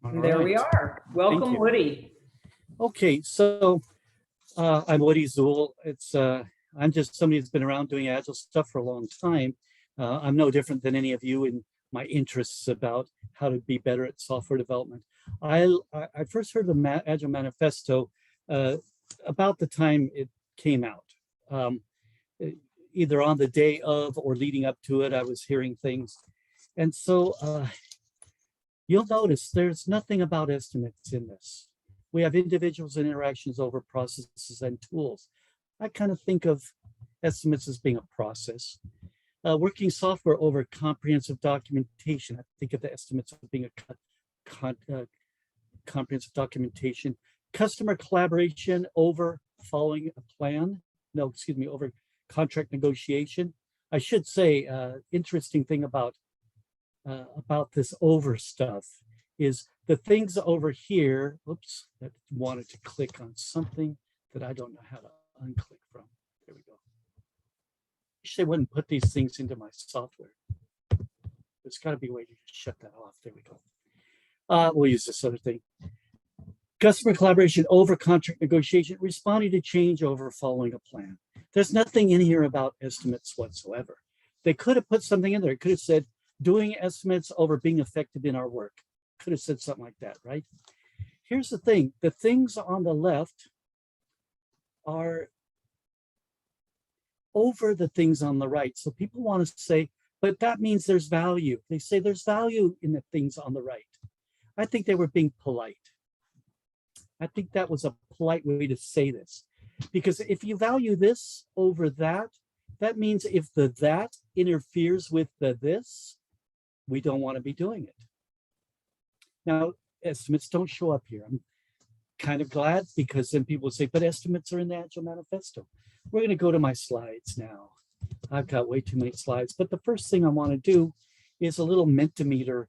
All There we right. are. Welcome, you. Woody. Okay, so I'm Woody Zuill. I'm just somebody that's been around doing Agile stuff for a long time. I'm no different than any of you in my interests about how to be better at software development. I first heard the Agile Manifesto about the time it came out. Either on the day of or leading up to it, I was hearing things. And so you'll notice there's nothing about estimates in this. We have individuals and interactions over processes and tools. I kind of think of estimates as being a process. Working software over comprehensive documentation. I think of the estimates as being a comprehensive documentation. Customer collaboration over following a plan. No, excuse me, over contract negotiation. I should say, interesting thing about this over stuff is the things over here. Oops, that wanted to click on something that I don't know how to unclick from. There we go. Wish they wouldn't put these things into my software. There's got to be a way to shut that off. There we go. We'll use this other thing. Customer collaboration over contract negotiation, responding to change over following a plan. There's nothing in here about estimates whatsoever. They could have put something in there. It could have said doing estimates over being effective in our work. Could have said something like that, right? Here's the thing. The things on the left are over the things on the right. So people want to say, but that means there's value. They say there's value in the things on the right. I think they were being polite. I think that was a polite way to say this. Because if you value this over that, that means if the that interferes with the this, we don't want to be doing it. Now, estimates don't show up here. I'm kind of glad because then people say, but estimates are in the Agile Manifesto. We're going to go to my slides now. I've got way too many slides, but the first thing I want to do is a little Mentimeter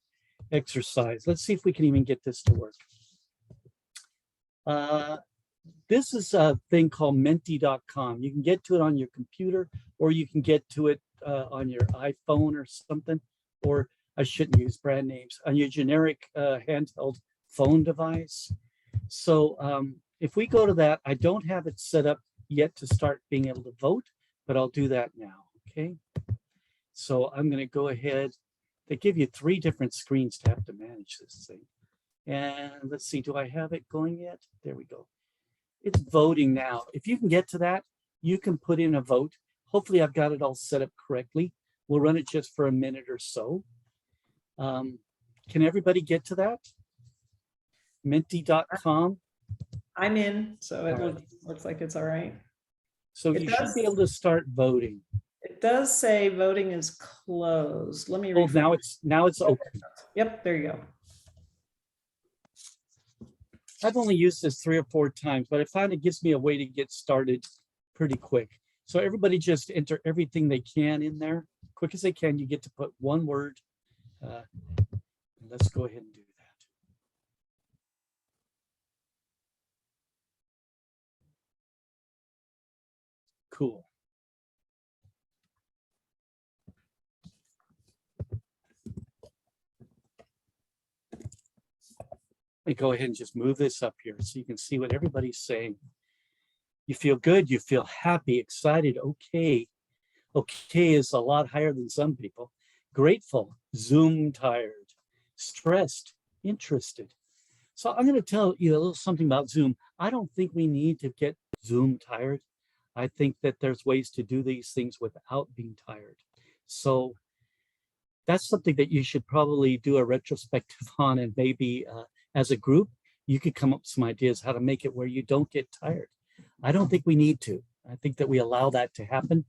exercise. Let's see if we can even get this to work. This is a thing called menti.com. You can get to it on your computer, or you can get to it on your iPhone or something, or I shouldn't use brand names, on your generic handheld phone device. So if we go to that, I don't have it set up yet to start being able to vote, but I'll do that now, okay? So I'm gonna go ahead. They give you 3 different screens to have to manage this thing. And let's see, do I have it going yet? There we go. It's voting now. If you can get to that, you can put in a vote. Hopefully I've got it all set up correctly. We'll run it just for a minute or so. Can everybody get to that? Menti.com. I'm in, so it looks like it's all right. So you should be able to start voting. It does say voting is closed. Let me read. Oh, now it's open. Yep, there you go. I've only used this 3 or 4 times, but I find it gives me a way to get started pretty quick. So everybody just enter everything they can in there. Quick as they can, you get to put one word. Let's go ahead and do that. Cool. Let me go ahead and just move this up here so you can see what everybody's saying. You feel good, you feel happy, excited, okay. Okay is a lot higher than some people. Grateful, Zoom tired, stressed, interested. So I'm going to tell you a little something about Zoom. I don't think we need to get Zoom tired. I think that there's ways to do these things without being tired. So that's something that you should probably do a retrospective on, and maybe as a group, you could come up with some ideas how to make it where you don't get tired. I don't think we need to. I think that we allow that to happen.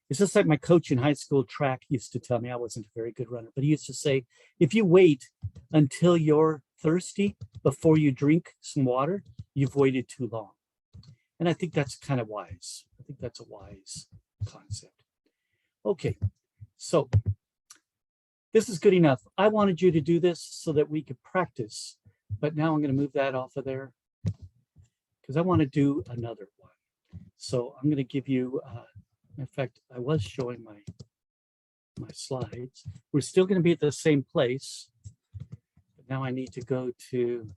It's just like my coach in high school track used to tell me. I wasn't a very good runner, but he used to say, if you wait until you're thirsty before you drink some water, you've waited too long. And I think that's kind of wise. I think that's a wise concept. Okay, so this is good enough. I wanted you to do this so that we could practice, but now I'm going to move that off of there because I want to do another one. So I'm going to give you, in fact, I was showing my slides. We're still going to be at the same place. Now I need to go to,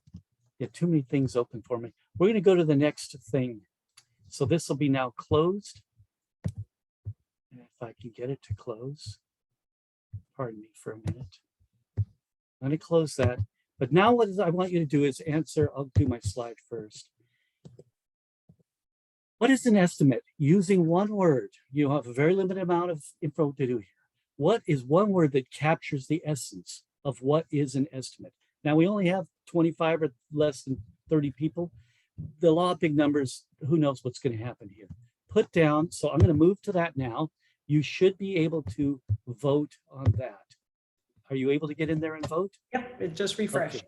too many things open for me. We're going to go to the next thing. So this will be now closed. And if I can get it to close, pardon me for a minute. I'm going to close that. But now what I want you to do is answer, I'll do my slide first. What is an estimate? Using one word, you have a very limited amount of info to do here. What is one word that captures the essence of what is an estimate? Now we only have 25 or less than 30 people. The law of big numbers, who knows what's going to happen here. Put down, so I'm going to move to that now. You should be able to vote on that. Are you able to get in there and vote? Yep, it just refreshed. Okay.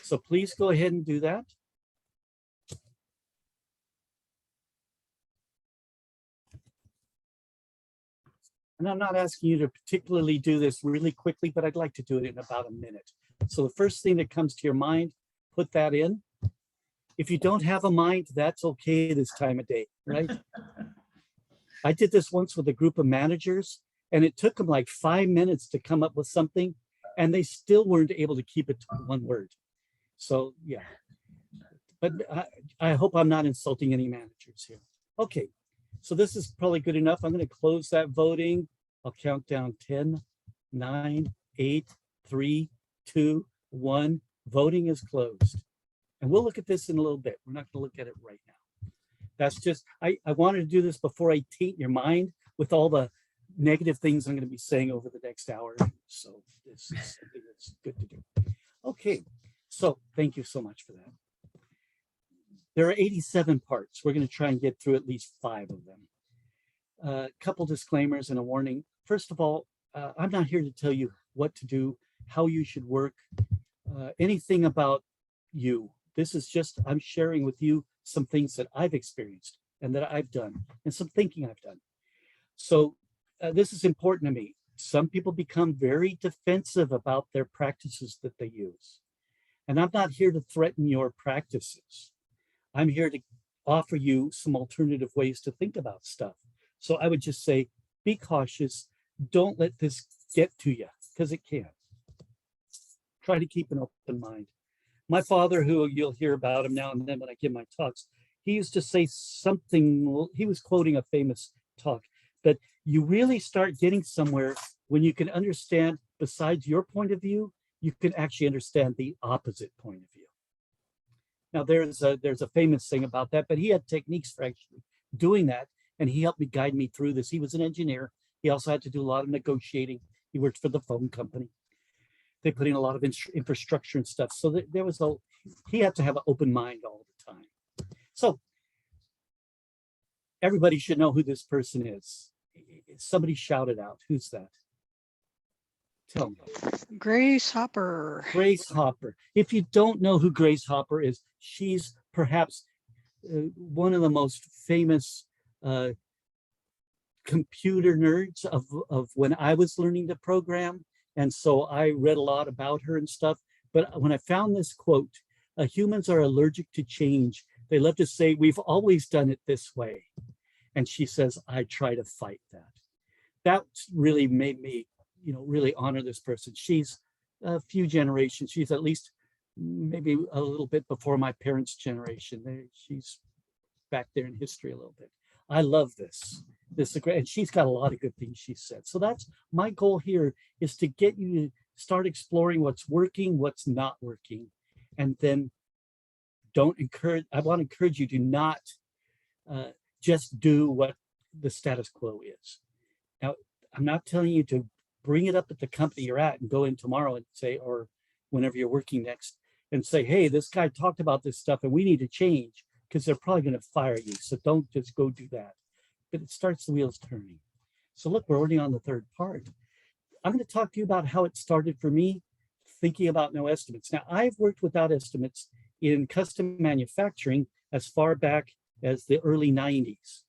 So please go ahead and do that. And I'm not asking you to particularly do this really quickly, but I'd like to do it in about a minute. So the first thing that comes to your mind, put that in. If you don't have a mind, that's okay this time of day, right? I did this once with a group of managers, and it took them like 5 minutes to come up with something, and they still weren't able to keep it to one word. So yeah, but I hope I'm not insulting any managers here. Okay, so this is probably good enough. I'm going to close that voting. I'll count down 10, 9, 8, 3, 2, 1. Voting is closed. And we'll look at this in a little bit. We're not going to look at it right now. That's just, I wanted to do this before I taint your mind with all the negative things I'm going to be saying over the next hour. So this is something that's good to do. Okay, so thank you so much for that. There are 87 parts. We're going to try and get through at least 5 of them. A couple disclaimers and a warning. First of all, I'm not here to tell you what to do, how you should work, anything about you. This is just, I'm sharing with you some things that I've experienced and that I've done and some thinking I've done. So this is important to me. Some people become very defensive about their practices that they use. And I'm not here to threaten your practices. I'm here to offer you some alternative ways to think about stuff. So I would just say, be cautious. Don't let this get to you, because it can. Try to keep an open mind. My father, who you'll hear about him now and then when I give my talks, he used to say something, he was quoting a famous talk, that you really start getting somewhere when you can understand, besides your point of view, you can actually understand the opposite point of view. Now there's a famous thing about that, but he had techniques for actually doing that, and he helped me guide me through this. He was an engineer. He also had to do a lot of negotiating. He worked for the phone company. They put in a lot of infrastructure and stuff. So there was he had to have an open mind all the time. So everybody should know who this person is. Somebody shout it out. Who's that? Tell me. Grace Hopper. Grace Hopper. If you don't know who Grace Hopper is, she's perhaps one of the most famous computer nerds of when I was learning to program. And so I read a lot about her and stuff. But when I found this quote, humans are allergic to change. They love to say, we've always done it this way. And she says, I try to fight that. That really made me, really honor this person. She's a few generations. She's at least maybe a little bit before my parents' generation. She's back there in history a little bit. I love this. This is great, and she's got a lot of good things she said. So that's my goal here, is to get you to start exploring what's working, what's not working, and then I want to encourage you to not just do what the status quo is. Now, I'm not telling you to bring it up at the company you're at and go in tomorrow and say, or whenever you're working next, and say, hey, this guy talked about this stuff and we need to change, because they're probably going to fire you. So don't just go do that. But it starts the wheels turning. So look, we're already on the 3rd part. I'm going to talk to you about how it started for me thinking about no estimates. Now, I've worked without estimates in custom manufacturing as far back as the early 90s.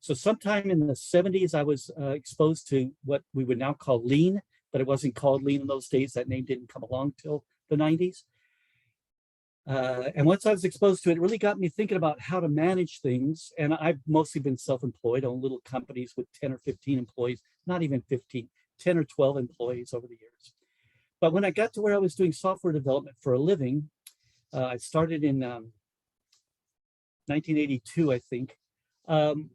So sometime in the 70s, I was exposed to what we would now call lean, but it wasn't called lean in those days. That name didn't come along till the 90s. And once I was exposed to it, it really got me thinking about how to manage things. And I've mostly been self-employed, own little companies with 10 or 15 employees, not even 15, 10 or 12 employees over the years. But when I got to where I was doing software development for a living, I started in 1982, I think. And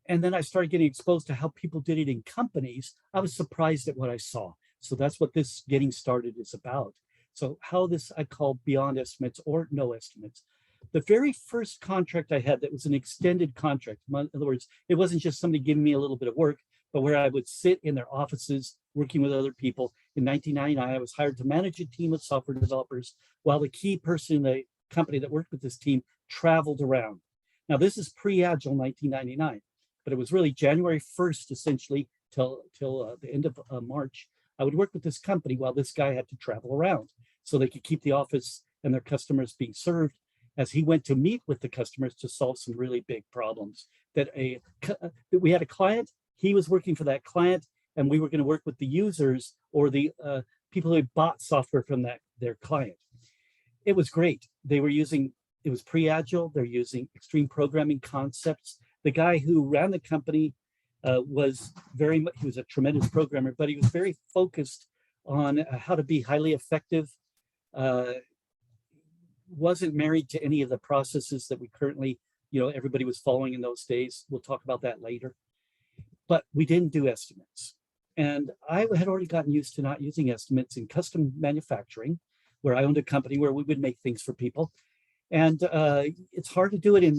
then I started getting exposed to how people did it in companies. I was surprised at what I saw. So that's what this getting started is about. So how this I call beyond estimates or no estimates. The very first contract I had that was an extended contract. In other words, it wasn't just somebody giving me a little bit of work, but where I would sit in their offices working with other people. In 1999, I was hired to manage a team of software developers while the key person in the company that worked with this team traveled around. Now, this is pre-Agile 1999, but it was really January 1st, essentially, till the end of March. I would work with this company while this guy had to travel around so they could keep the office and their customers being served as he went to meet with the customers to solve some really big problems. That we had a client, he was working for that client, and we were going to work with the users or the people who bought software from their client. It was great. They were using, it was pre-Agile, they're using extreme programming concepts. The guy who ran the company was very much, he was a tremendous programmer, but he was very focused on how to be highly effective. Wasn't married to any of the processes that we currently, everybody was following in those days. We'll talk about that later. But we didn't do estimates. And I had already gotten used to not using estimates in custom manufacturing, where I owned a company where we would make things for people. And it's hard to do it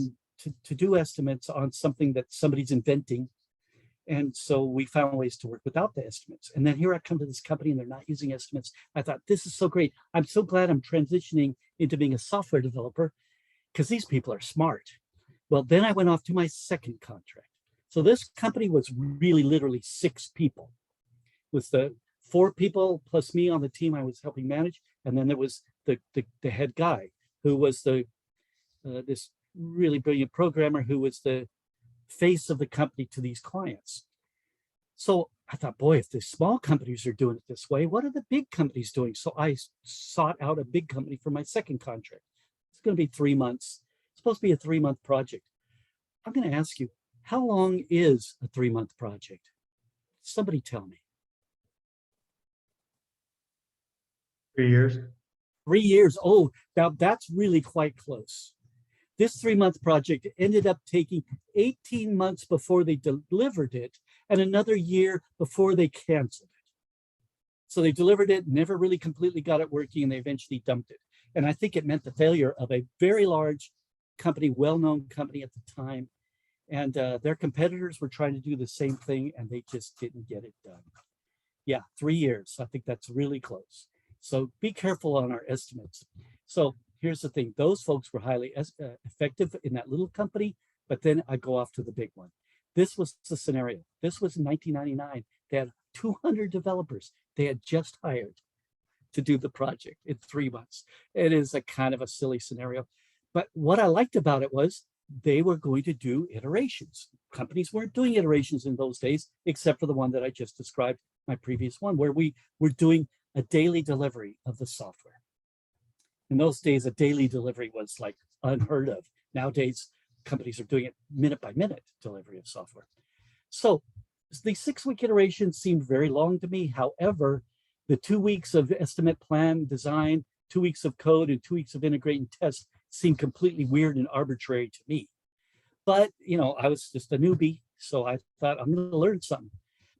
to do estimates on something that somebody's inventing. And so we found ways to work without the estimates. And then here I come to this company and they're not using estimates. I thought, this is so great. I'm so glad I'm transitioning into being a software developer because these people are smart. Well, then I went off to my second contract. So this company was really literally 6 people. With the 4 people plus me on the team I was helping manage. And then there was the head guy who was this really brilliant programmer who was the face of the company to these clients. So I thought, boy, if the small companies are doing it this way, what are the big companies doing? So I sought out a big company for my second contract. It's going to be 3 months. It's supposed to be a 3-month project. I'm going to ask you, how long is a 3-month project? Somebody tell me. 3 years. 3 years. Oh, now that's really quite close. This 3-month project ended up taking 18 months before they delivered it and another year before they canceled it. So they delivered it, never really completely got it working, and they eventually dumped it. And I think it meant the failure of a very large company, well-known company at the time. And their competitors were trying to do the same thing and they just didn't get it done. Yeah, 3 years. I think that's really close. So be careful on our estimates. So here's the thing. Those folks were highly effective in that little company, but then I go off to the big one. This was the scenario. This was in 1999. They had 200 developers they had just hired to do the project in 3 months. It is a kind of a silly scenario. But what I liked about it was they were going to do iterations. Companies weren't doing iterations in those days, except for the one that I just described, my previous one, where we were doing a daily delivery of the software. In those days, a daily delivery was like unheard of. Nowadays, companies are doing it minute by minute delivery of software. So the 6-week iteration seemed very long to me. However, the 2 weeks of estimate, plan, design, 2 weeks of code, and 2 weeks of integrate and test seemed completely weird and arbitrary to me. But, I was just a newbie, so I thought I'm going to learn something.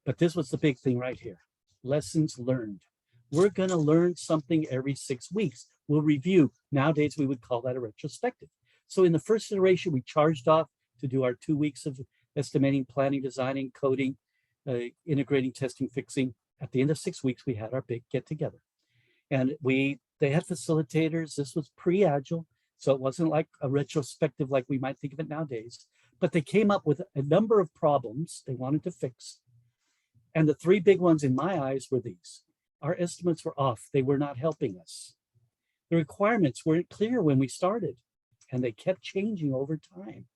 But this was the big thing right here. Lessons learned. We're going to learn something every 6 weeks. We'll review. Nowadays, we would call that a retrospective. So in the first iteration, we charged off to do our 2 weeks of estimating, planning, designing, coding, integrating, testing, fixing. At the end of 6 weeks, we had our big get together. And they had facilitators. This was pre-Agile. So it wasn't like a retrospective like we might think of it nowadays. But they came up with a number of problems they wanted to fix. And the 3 big ones in my eyes were these. Our estimates were off. They were not helping us. The requirements weren't clear when we started, and they kept changing over time.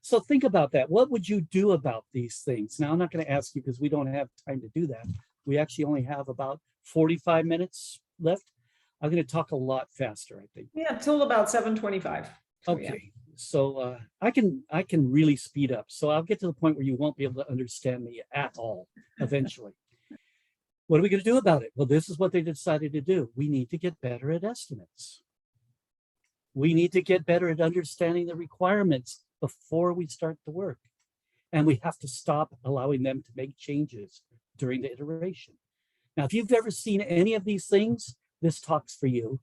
So think about that. What would you do about these things? Now, I'm not going to ask you because we don't have time to do that. We actually only have about 45 minutes left. I'm going to talk a lot faster, I think. Yeah, till about 7:25. Okay, so I can really speed up. So I'll get to the point where you won't be able to understand me at all eventually. What are we going to do about it? Well, this is what they decided to do. We need to get better at estimates. We need to get better at understanding the requirements before we start the work. And we have to stop allowing them to make changes during the iteration. Now, if you've ever seen any of these things, this talk's for you.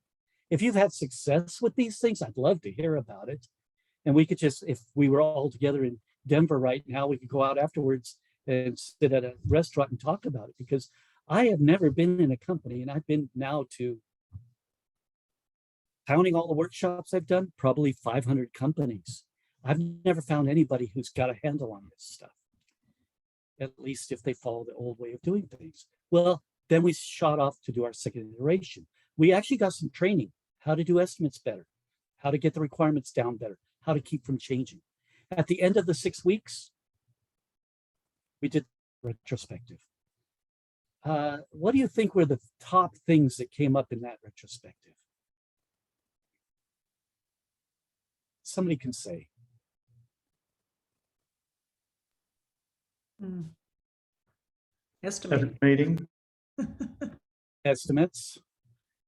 If you've had success with these things, I'd love to hear about it. And we could just, if we were all together in Denver right now, we could go out afterwards and sit at a restaurant and talk about it, because I have never been in a company, and I've been now to, counting all the workshops I've done, probably 500 companies. I've never found anybody who's got a handle on this stuff, at least if they follow the old way of doing things. Well, then we shot off to do our second iteration. We actually got some training, how to do estimates better, how to get the requirements down better, how to keep from changing. At the end of the 6 weeks, we did retrospective. What do you think were the top things that came up in that retrospective? Somebody can say. Estimating. Estimating. Estimates,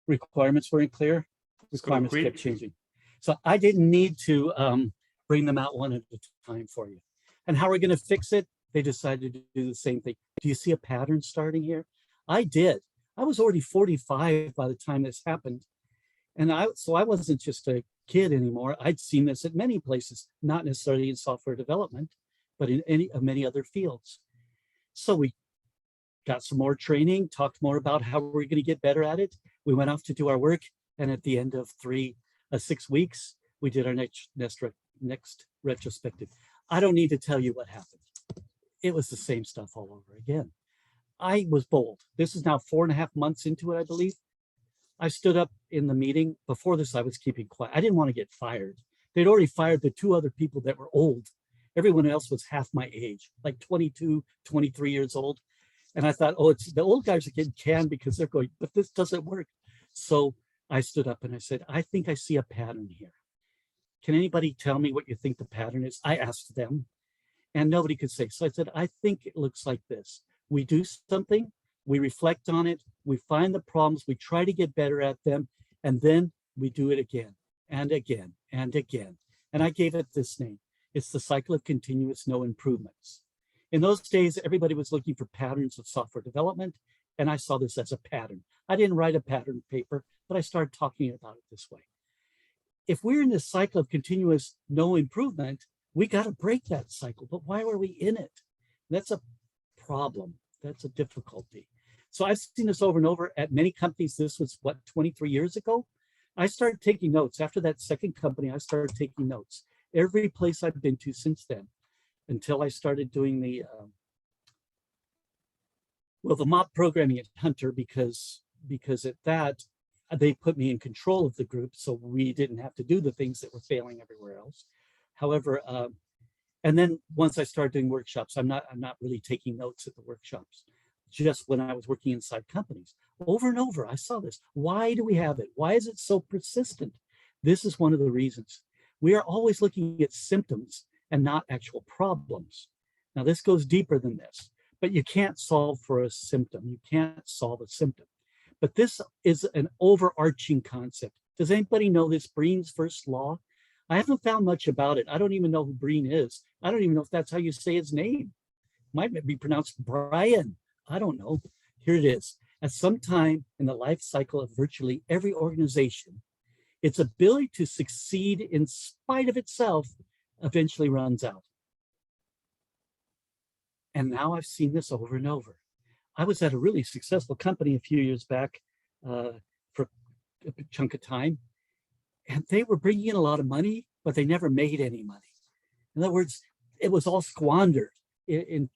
requirements weren't clear, requirements kept changing. So I didn't need to bring them out one at a time for you. And how are we going to fix it? They decided to do the same thing. Do you see a pattern starting here? I did. I was already 45 by the time this happened. And so I wasn't just a kid anymore. I'd seen this at many places, not necessarily in software development, but in many other fields. So we got some more training, talked more about how we're going to get better at it. We went off to do our work. And at the end of 6 weeks, we did our next retrospective. I don't need to tell you what happened. It was the same stuff all over again. I was bold. This is now 4.5 months into it, I believe. I stood up in the meeting. Before this, I was keeping quiet. I didn't want to get fired. They'd already fired the 2 other people that were old. Everyone else was half my age, like 22, 23 years old. And I thought, oh, it's the old guys are getting canned because they're going, but this doesn't work. So I stood up and I said, I think I see a pattern here. Can anybody tell me what you think the pattern is? I asked them and nobody could say. So I said, I think it looks like this. We do something, we reflect on it, we find the problems, we try to get better at them, and then we do it again and again and again. And I gave it this name. It's the cycle of continuous no improvements. In those days, everybody was looking for patterns of software development, and I saw this as a pattern. I didn't write a pattern paper, but I started talking about it this way. If we're in this cycle of continuous no improvement, we got to break that cycle. But why were we in it? That's a problem. That's a difficulty. So I've seen this over and over at many companies. This was what, 23 years ago? I started taking notes. After that second company, I started taking notes. Every place I've been to since then, until I started doing the mock programming at Hunter, because at that, they put me in control of the group, so we didn't have to do the things that were failing everywhere else. However, and then once I started doing workshops, I'm not really taking notes at the workshops, just when I was working inside companies. Over and over, I saw this. Why do we have it? Why is it so persistent? This is one of the reasons. We are always looking at symptoms and not actual problems. Now, this goes deeper than this, but you can't solve for a symptom. You can't solve a symptom. But this is an overarching concept. Does anybody know this Breen's first law? I haven't found much about it. I don't even know who Breen is. I don't even know if that's how you say his name. Might be pronounced Brian. I don't know. Here it is. At some time in the life cycle of virtually every organization, its ability to succeed in spite of itself eventually runs out. And now I've seen this over and over. I was at a really successful company a few years back for a chunk of time, and they were bringing in a lot of money, but they never made any money. In other words, it was all squandered in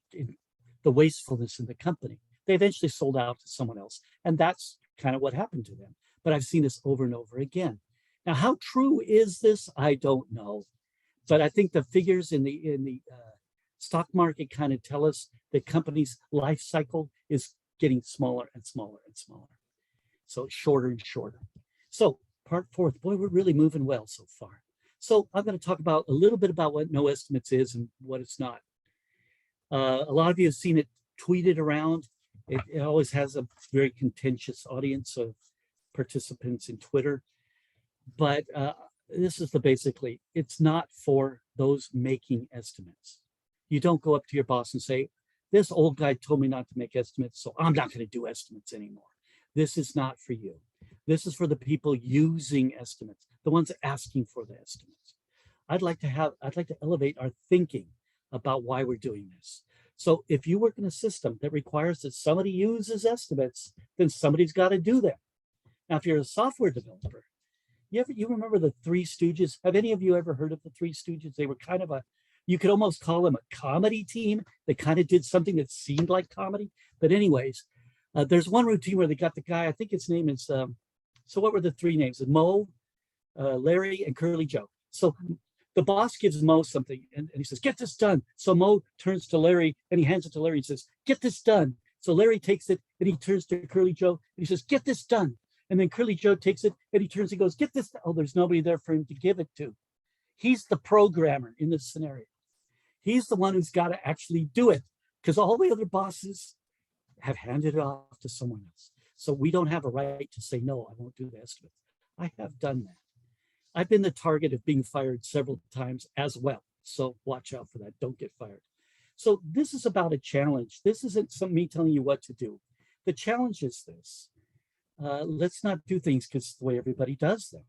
the wastefulness in the company. They eventually sold out to someone else, and that's kind of what happened to them. But I've seen this over and over again. Now, how true is this? I don't know. But I think the figures in the stock market kind of tell us that companies' life cycle is getting smaller and smaller and smaller. So it's shorter and shorter. So part fourth, boy, we're really moving well so far. So I'm going to talk about a little bit about what NoEstimates is and what it's not. A lot of you have seen it tweeted around. It always has a very contentious audience of participants in Twitter. But this is basically, it's not for those making estimates. You don't go up to your boss and say, this old guy told me not to make estimates, so I'm not going to do estimates anymore. This is not for you. This is for the people using estimates, the ones asking for the estimates. I'd like to elevate our thinking about why we're doing this. So if you work in a system that requires that somebody uses estimates, then somebody's got to do that. Now, if you're a software developer, you remember the Three Stooges? Have any of you ever heard of the Three Stooges? They were kind of you could almost call them a comedy team. They kind of did something that seemed like comedy. But anyways, there's one routine where they got the guy, I think his name is, so what were the three names? Mo, Larry, and Curly Joe. So the boss gives Mo something and he says, get this done. So Mo turns to Larry and he hands it to Larry and says, get this done. So Larry takes it and he turns to Curly Joe and he says, get this done. And then Curly Joe takes it and he turns and goes, get this. Oh, there's nobody there for him to give it to. He's the programmer in this scenario. He's the one who's got to actually do it because all the other bosses have handed it off to someone else. So we don't have a right to say, no, I won't do the estimate. I have done that. I've been the target of being fired several times as well. So watch out for that. Don't get fired. So this is about a challenge. This isn't me telling you what to do. The challenge is this. Let's not do things because it's the way everybody does them.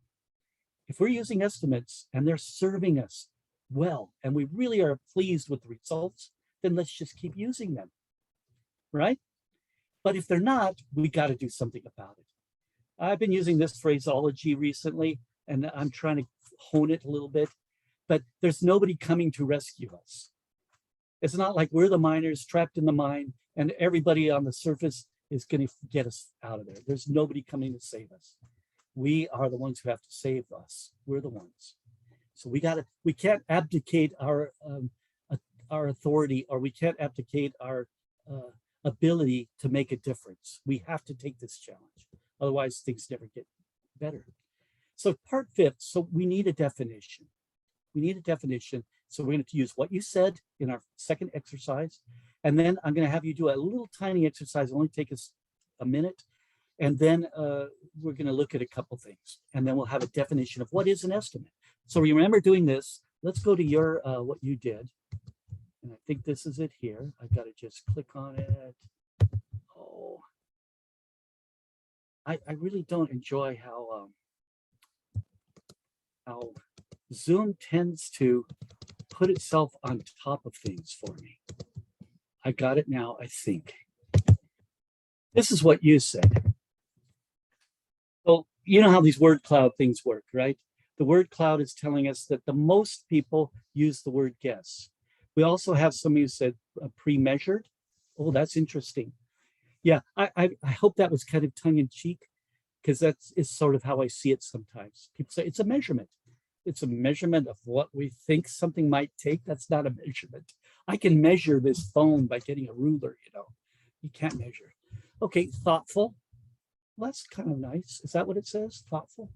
If we're using estimates and they're serving us well, and we really are pleased with the results, then let's just keep using them, right? But if they're not, we got to do something about it. I've been using this phraseology recently, and I'm trying to hone it a little bit, but there's nobody coming to rescue us. It's not like we're the miners trapped in the mine and everybody on the surface is going to get us out of there. There's nobody coming to save us. We are the ones who have to save us. We're the ones. So we can't abdicate our authority, or we can't abdicate our ability to make a difference. We have to take this challenge. Otherwise, things never get better. So part fifth, so we need a definition. We need a definition. So we're going to use what you said in our second exercise. And then I'm going to have you do a little tiny exercise. It'll only take us a minute. And then we're going to look at a couple things. And then we'll have a definition of what is an estimate. So remember doing this. Let's go to your what you did. And I think this is it here. I've got to just click on it. Oh, I really don't enjoy how Zoom tends to put itself on top of things for me. I got it now, I think. This is what you said. So you know how these word cloud things work, right? The word cloud is telling us that the most people use the word guess. We also have somebody who said pre-measured. Oh, that's interesting. Yeah, I hope that was kind of tongue-in-cheek, because that's is sort of how I see it sometimes. People say it's a measurement. It's a measurement of what we think something might take. That's not a measurement. I can measure this phone by getting a ruler, you know. You can't measure. Okay, thoughtful. Well, that's kind of nice. Is that what it says? Thoughtful?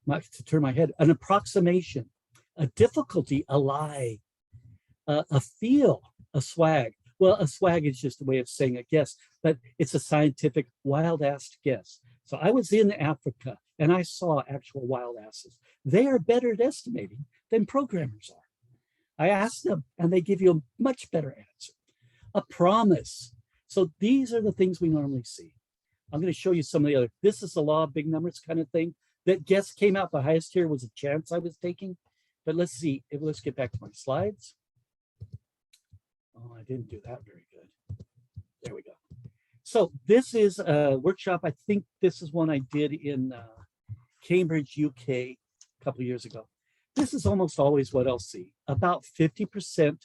Not to turn my head. An approximation, a difficulty, a lie, a feel, a swag. Well, a swag is just a way of saying a guess, but it's a scientific wild-ass guess. So I was in Africa and I saw actual wild asses. They are better at estimating than programmers are. I asked them and they give you a much better answer. A promise. So these are the things we normally see. I'm going to show you some of the other. This is the law of big numbers kind of thing. That guess came out the highest here was a chance I was taking. But let's see. Let's get back to my slides. Oh, I didn't do that very good. There we go. So this is a workshop. I think this is one I did in Cambridge, UK, a couple of years ago. This is almost always what I'll see. About 50%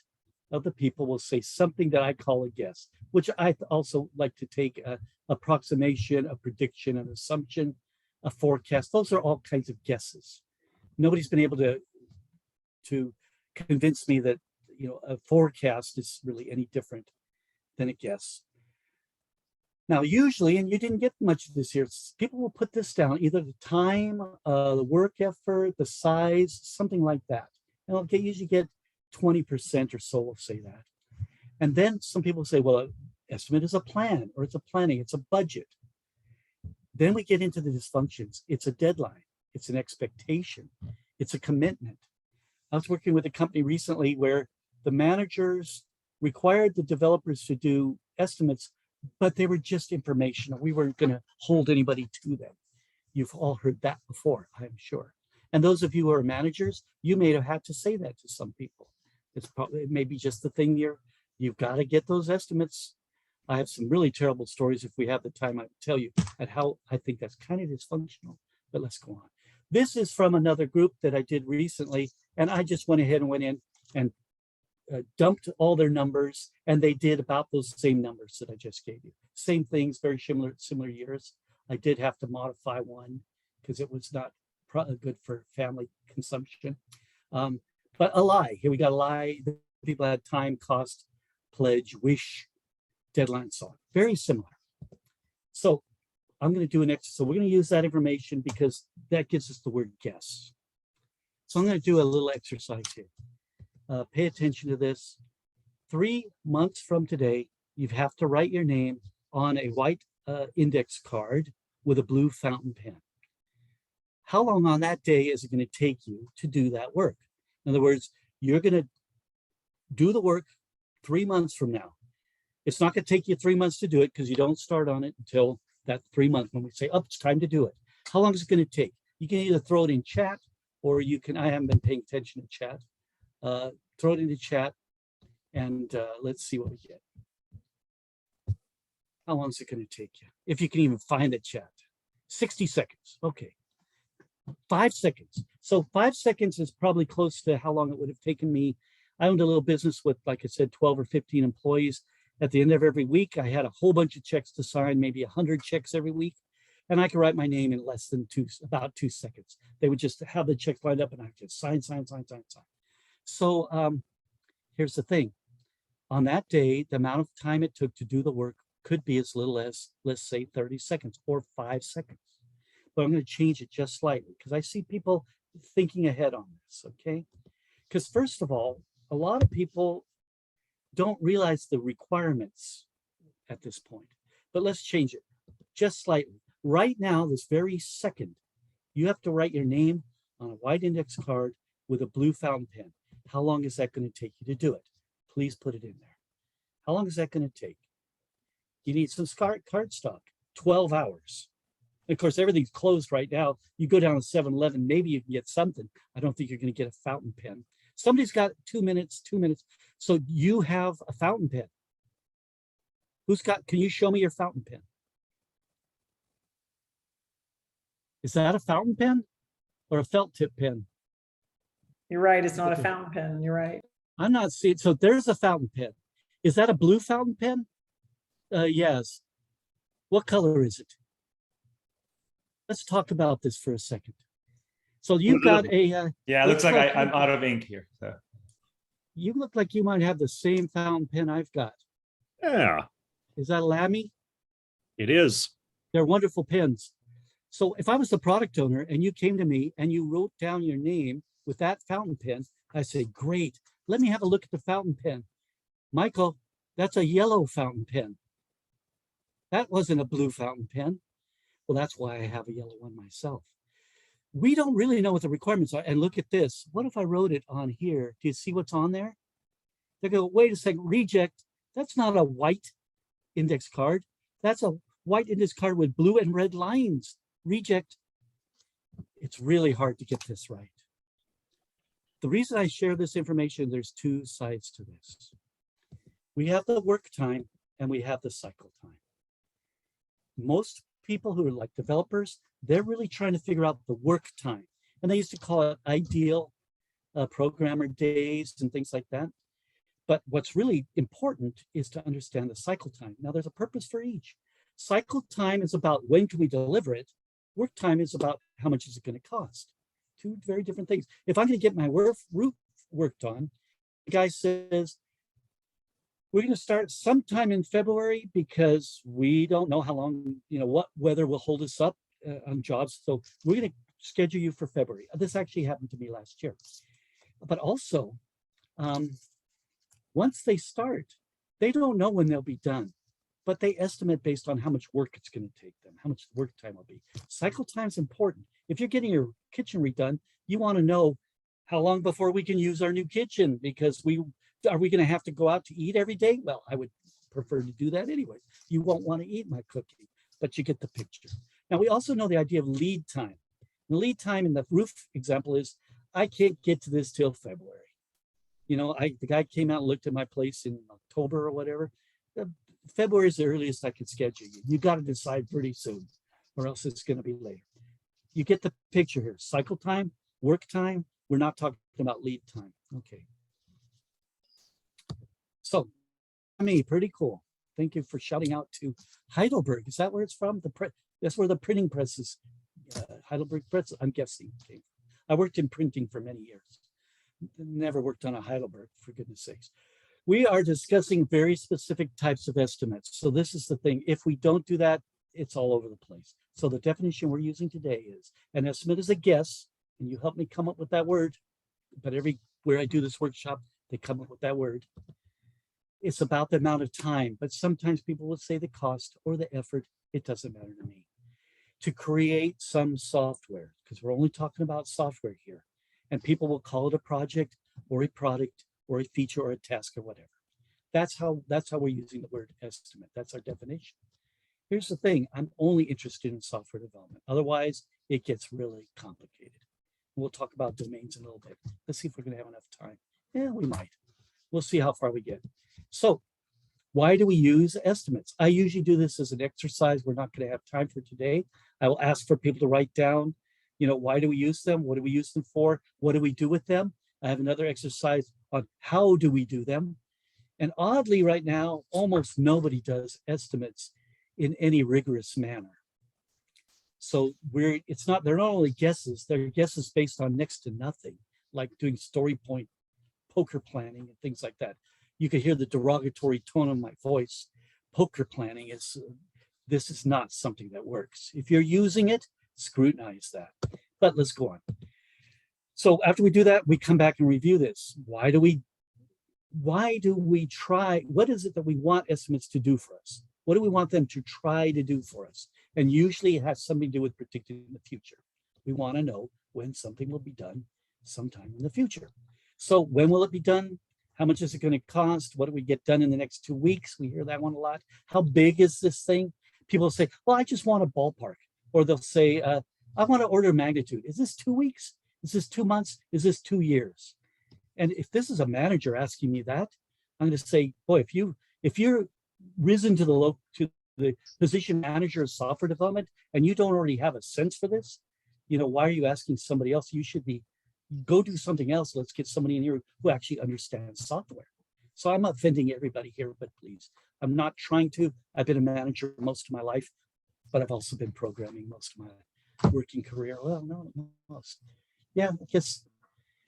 of the people will say something that I call a guess, which I also like to take an approximation, a prediction, an assumption, a forecast. Those are all kinds of guesses. Nobody's been able to convince me that, you know, a forecast is really any different than a guess. Now, usually, and you didn't get much of this here, people will put this down, either the time, the work effort, the size, something like that. And usually get 20% or so will say that. And then some people say, well, Estimate is a plan, or it's a planning, it's a budget. Then we get into the dysfunctions. It's a deadline, it's an expectation, it's a commitment. I was working with a company recently where the managers required the developers to do estimates, but they were just informational. We weren't going to hold anybody to them. You've all heard that before, I'm sure. And those of you who are managers, you may have had to say that to some people. It may be just the thing you've got to get those estimates. I have some really terrible stories. If we have the time, I will tell you at how I think that's kind of dysfunctional, but let's go on. This is from another group that I did recently, and I just went ahead and went in and dumped all their numbers, and they did about those same numbers that I just gave you. Same things, very similar years. I did have to modify one because it was not good for family consumption. But a lie, here we got a lie. People had time, cost, pledge, wish, deadline, so on. Very similar. So I'm going to do an exercise. So we're going to use that information because that gives us the word guess. So I'm going to do a little exercise here. Pay attention to this. 3 months from today, you have to write your name on a white index card with a blue fountain pen. How long on that day is it going to take you to do that work? In other words, you're going to do the work 3 months from now. It's not going to take you 3 months to do it because you don't start on it until that 3 months when we say, oh, it's time to do it. How long is it going to take? You can either throw it in chat or you can, I haven't been paying attention to chat. Throw it into chat and let's see what we get. How long is it going to take you? If you can even find the chat. 60 seconds. Okay. 5 seconds. So 5 seconds is probably close to how long it would have taken me. I owned a little business with, like I said, 12 or 15 employees. At the end of every week, I had a whole bunch of checks to sign, maybe 100 checks every week. And I could write my name in less than about 2 seconds. They would just have the checks lined up and I could just sign. So here's the thing. On that day, the amount of time it took to do the work could be as little as, let's say, 30 seconds or 5 seconds. But I'm going to change it just slightly because I see people thinking ahead on this, okay? Because first of all, a lot of people don't realize the requirements at this point. But let's change it just slightly. Right now, this very second, you have to write your name on a white index card with a blue fountain pen. How long is that going to take you to do it? Please put it in there. How long is that going to take? You need some card stock, 12 hours. Of course, everything's closed right now. You go down to 7-Eleven, maybe you can get something. I don't think you're going to get a fountain pen. Somebody's got 2 minutes. So you have a fountain pen. Can you show me your fountain pen? Is that a fountain pen or a felt tip pen? You're right, it's not a fountain pen, you're right. I'm not seeing, so there's a fountain pen. Is that a blue fountain pen? Yes. What color is it? Let's talk about this for a second. So you've got a... yeah, it looks like I'm out of ink here. So. You look like you might have the same fountain pen I've got. Yeah, Is that a Lamy? it is. They're wonderful pens. So if I was the product owner and you came to me and you wrote down your name with that fountain pen, I say, great, let me have a look at the fountain pen. Michael, that's a yellow fountain pen. That wasn't a blue fountain pen. Well, that's why I have a yellow one myself. We don't really know what the requirements are. And look at this. What if I wrote it on here? Do you see what's on there? They go, wait a second, reject. That's not a white index card. That's a white index card with blue and red lines. Reject. It's really hard to get this right. The reason I share this information, there's 2 sides to this. We have the work time and we have the cycle time. Most people who are like developers, they're really trying to figure out the work time. And they used to call it ideal programmer days and things like that. But what's really important is to understand the cycle time. Now there's a purpose for each. Cycle time is about when can we deliver it. Work time is about how much is it going to cost. 2 very different things. If I'm going to get my roof worked on, the guy says, we're going to start sometime in February because we don't know how long, what weather will hold us up on jobs. So we're going to schedule you for February. This actually happened to me last year. But also, once they start, they don't know when they'll be done. but they estimate based on how much work it's going to take them, how much work time will be. Cycle time is important. If you're getting your kitchen redone, you want to know how long before we can use our new kitchen, because are we going to have to go out to eat every day? Well, I would prefer to do that anyway. You won't want to eat my cooking, but you get the picture. Now, we also know the idea of lead time. The lead time in the roof example is, I can't get to this till February. You know, the guy came out and looked at my place in October or whatever. February is the earliest I could schedule you. You got to decide pretty soon, or else it's going to be later. You get the picture here. Cycle time, work time. We're not talking about lead time. Okay. So, me, pretty cool. Thank you for shouting out to Heidelberg. Is that where it's from? That's where the printing press is. Heidelberg Press, I'm guessing. Okay. I worked in printing for many years. Never worked on a Heidelberg, for goodness sakes. We are discussing very specific types of estimates. So this is the thing. If we don't do that, it's all over the place. So the definition we're using today is an estimate is a guess, and you help me come up with that word. But where I do this workshop, they come up with that word. It's about the amount of time, but sometimes people will say the cost or the effort. It doesn't matter to me. To create some software, because we're only talking about software here, and people will call it a project or a product or a feature or a task or whatever. That's how we're using the word estimate. That's our definition. Here's the thing, I'm only interested in software development. Otherwise, it gets really complicated. We'll talk about domains in a little bit. Let's see if we're going to have enough time. Yeah, we might. We'll see how far we get. So why do we use estimates? I usually do this as an exercise. We're not going to have time for today. I will ask for people to write down, why do we use them? What do we use them for? What do we do with them? I have another exercise on how do we do them? And oddly, right now, almost nobody does estimates in any rigorous manner. So they're not only guesses, they're guesses based on next to nothing, like doing story point poker planning and things like that. You could hear the derogatory tone of my voice. Poker planning this is not something that works. If you're using it, scrutinize that. But let's go on. So after we do that, we come back and review this. Why do we try? What is it that we want estimates to do for us? What do we want them to try to do for us? And usually it has something to do with predicting the future. We want to know when something will be done sometime in the future. So when will it be done? How much is it going to cost? What do we get done in the next 2 weeks? We hear that one a lot. How big is this thing? People say, well, I just want a ballpark. Or they'll say, I want to order magnitude. Is this 2 weeks? Is this 2 months? Is this 2 years? And if this is a manager asking me that, I'm going to say, boy, if you're risen to the position manager of software development and you don't already have a sense for this, why are you asking somebody else? You should go do something else. Let's get somebody in here who actually understands software. So I'm not offending everybody here, but please, I'm not trying to. I've been a manager most of my life, but I've also been programming most of my working career. Well, no, most. Yeah, I guess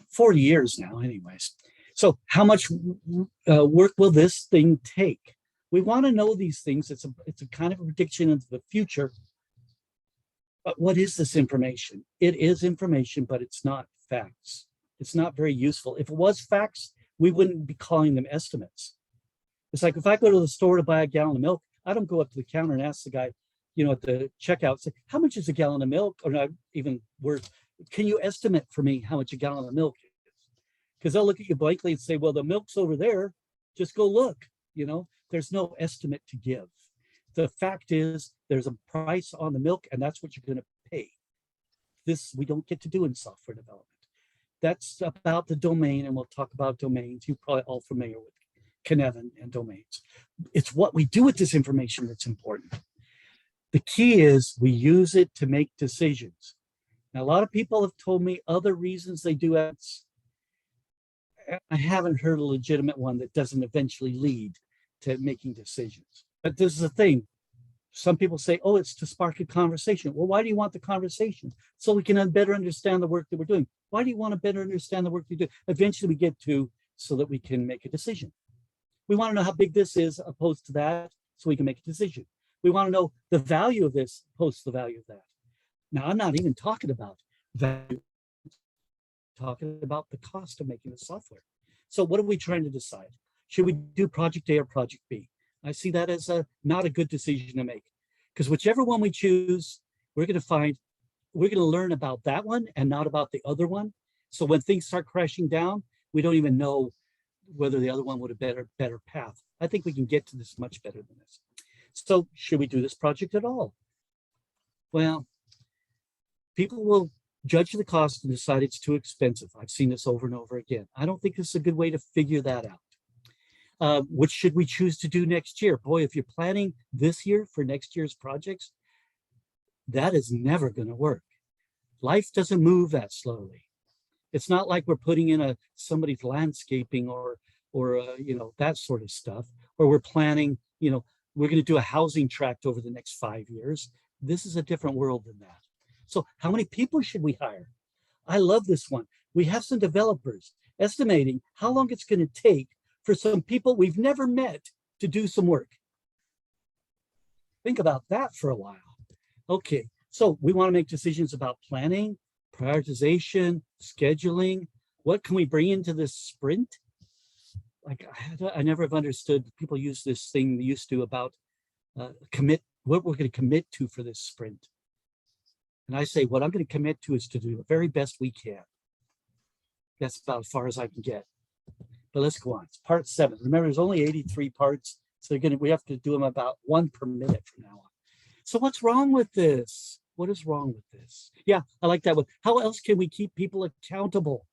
40 years now anyways. So how much work will this thing take? We want to know these things. It's a kind of a prediction of the future. But what is this information? It is information, but it's not facts. It's not very useful. If it was facts, we wouldn't be calling them estimates. It's like if I go to the store to buy a gallon of milk, I don't go up to the counter and ask the guy, at the checkout, say, how much is a gallon of milk? Or not even words, can you estimate for me how much a gallon of milk is? Because they'll look at you blankly and say, well, the milk's over there. Just go look. There's no estimate to give. The fact is there's a price on the milk and that's what you're going to pay. This we don't get to do in software development. That's about the domain, and we'll talk about domains. You're probably all familiar with Cynefin and domains. It's what we do with this information that's important. The key is we use it to make decisions. Now, a lot of people have told me other reasons they do it. I haven't heard a legitimate one that doesn't eventually lead to making decisions. But this is the thing. Some people say, oh, it's to spark a conversation. Well, why do you want the conversation? So we can better understand the work that we're doing. Why do you want to better understand the work you do? Eventually we get to so that we can make a decision. We want to know how big this is opposed to that so we can make a decision. We want to know the value of this opposed to the value of that. Now, I'm not even talking about value, I'm talking about the cost of making the software. So what are we trying to decide? Should we do project A or project B? I see that as not a good decision to make, because whichever one we choose, we're going to learn about that one and not about the other one. So when things start crashing down, we don't even know whether the other one would have been a better path. I think we can get to this much better than this. So should we do this project at all? Well, people will judge the cost and decide it's too expensive. I've seen this over and over again. I don't think this is a good way to figure that out. What should we choose to do next year? Boy, if you're planning this year for next year's projects, that is never going to work. Life doesn't move that slowly. It's not like we're putting in somebody's landscaping or that sort of stuff, or we're planning, we're going to do a housing tract over the next 5 years. This is a different world than that. So how many people should we hire? I love this one. We have some developers estimating how long it's going to take for some people we've never met to do some work. Think about that for a while. Okay, so we want to make decisions about planning, prioritization, scheduling. What can we bring into this sprint? Like, I never have understood, people use this thing they used to about what we're going to commit to for this sprint. And I say, what I'm going to commit to is to do the very best we can. That's about as far as I can get. But let's go on. It's part 7. Remember, there's only 83 parts. So we have to do them about 1 per minute from now on. So what's wrong with this? What is wrong with this? Yeah, I like that one. How else can we keep people accountable?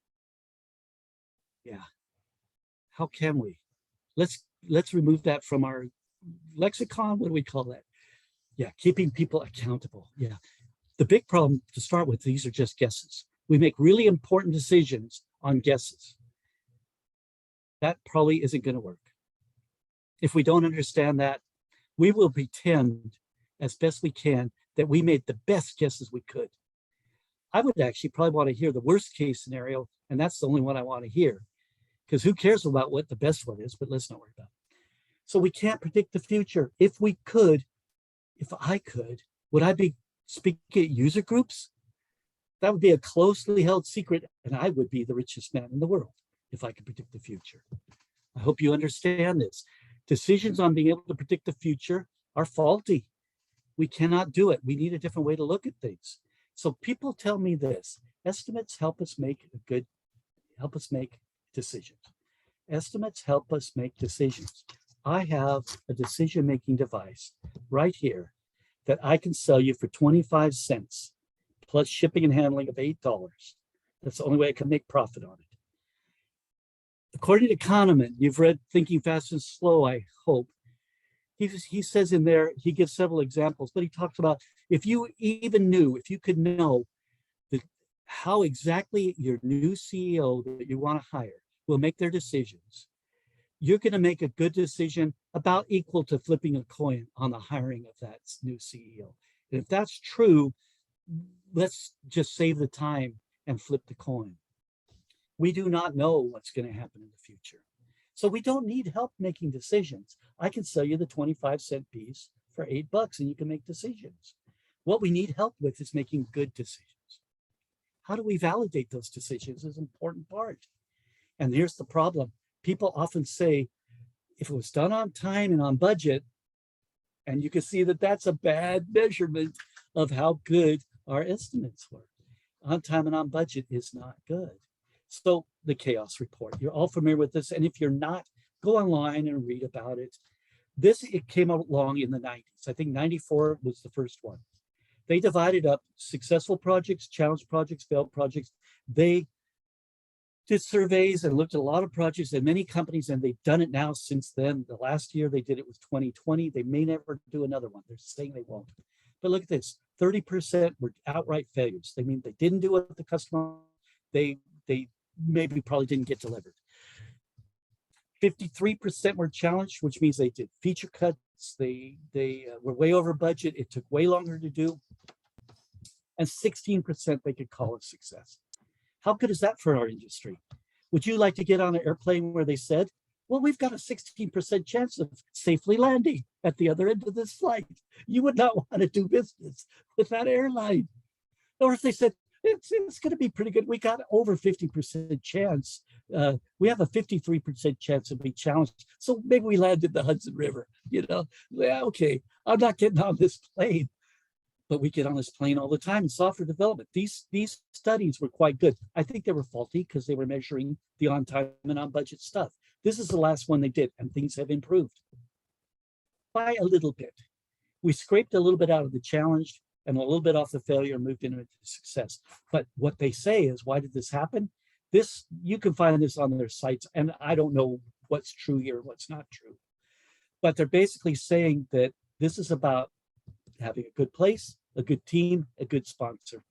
Yeah. How can we? Let's remove that from our lexicon. What do we call that? Yeah, keeping people accountable. Yeah. The big problem to start with, these are just guesses. We make really important decisions on guesses. That probably isn't going to work. If we don't understand that, we will pretend as best we can that we made the best guesses we could. I would actually probably want to hear the worst case scenario, and that's the only one I want to hear, because who cares about what the best one is, but let's not worry about it. So we can't predict the future. If I could, would I be speaking at user groups? That would be a closely held secret, and I would be the richest man in the world if I could predict the future. I hope you understand this. Decisions on being able to predict the future are faulty. We cannot do it. We need a different way to look at things. So people tell me this: estimates help us make decisions. Estimates help us make decisions. I have a decision-making device right here that I can sell you for 25 cents plus shipping and handling of $8. That's the only way I can make profit on it. According to Kahneman, you've read Thinking Fast and Slow, I hope. He says in there, he gives several examples, but he talks about if you could know how exactly your new CEO that you want to hire will make their decisions, you're going to make a good decision about equal to flipping a coin on the hiring of that new CEO. And if that's true, let's just save the time and flip the coin. We do not know what's going to happen in the future. So we don't need help making decisions. I can sell you the 25-cent piece for $8 and you can make decisions. What we need help with is making good decisions. How do we validate those decisions is an important part. And here's the problem. People often say, if it was done on time and on budget, and you can see that that's a bad measurement of how good our estimates were. On time and on budget is not good. So the chaos report, you're all familiar with this. And if you're not, go online and read about it. It came along in the 90s. I think 94 was the first one. They divided up successful projects, challenge projects, failed projects. They did surveys and looked at a lot of projects and many companies, and they've done it now since then. The last year they did it was 2020. They may never do another one. They're saying they won't. But look at this, 30% were outright failures. They mean they didn't do what the customer, they maybe probably didn't get delivered. 53% were challenged, which means they did feature cuts. They were way over budget. It took way longer to do. And 16% they could call a success. How good is that for our industry? Would you like to get on an airplane where they said, well, we've got a 16% chance of safely landing at the other end of this flight? You would not want to do business with that airline. Or if they said, it's going to be pretty good. We got over 50% chance We have a 53% chance of being challenged. So maybe we land in the Hudson River, Yeah, okay, I'm not getting on this plane, but we get on this plane all the time in software development. These studies were quite good. I think they were faulty because they were measuring the on time and on budget stuff. This is the last one they did, and things have improved by a little bit. We scraped a little bit out of the challenge and a little bit off the failure and moved into success. But what they say is, why did this happen? This, you can find this on their sites, and I don't know what's true here, what's not true. But they're basically saying that this is about having a good place, a good team, a good sponsor.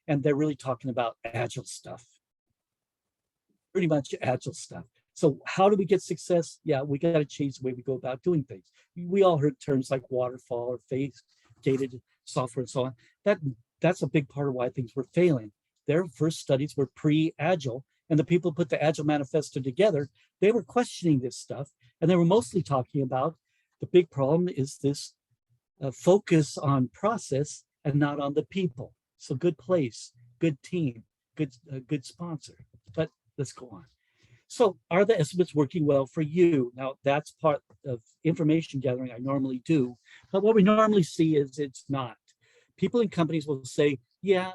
And they're really talking about Agile stuff. Pretty much Agile stuff. So how do we get success? Yeah, we got to change the way we go about doing things. We all heard terms like waterfall or phase-gated software and so on. That's a big part of why things were failing. Their first studies were pre-Agile, and the people who put the Agile manifesto together, they were questioning this stuff, and they were mostly talking about the big problem is this focus on process and not on the people. So good place, good team, good sponsor. But let's go on. So are the estimates working well for you? Now that's part of information gathering I normally do, but what we normally see is it's not. People in companies will say, yeah,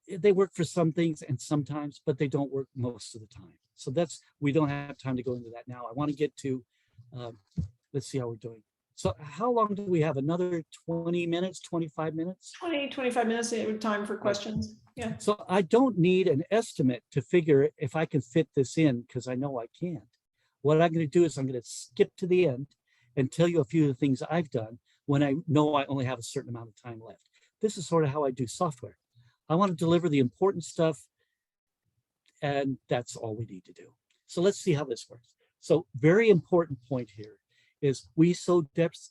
they work for some things and sometimes, but they don't work most of the time. So we don't have time to go into that now. I want to get to, let's see how we're doing. So how long do we have? Another 20 minutes, 25 minutes? 25 minutes, time for questions. Yeah. So I don't need an estimate to figure if I can fit this in, because I know I can't. What I'm going to do is I'm going to skip to the end and tell you a few of the things I've done when I know I only have a certain amount of time left. This is sort of how I do software. I want to deliver the important stuff, and that's all we need to do. So let's see how this works. So very important point here is we so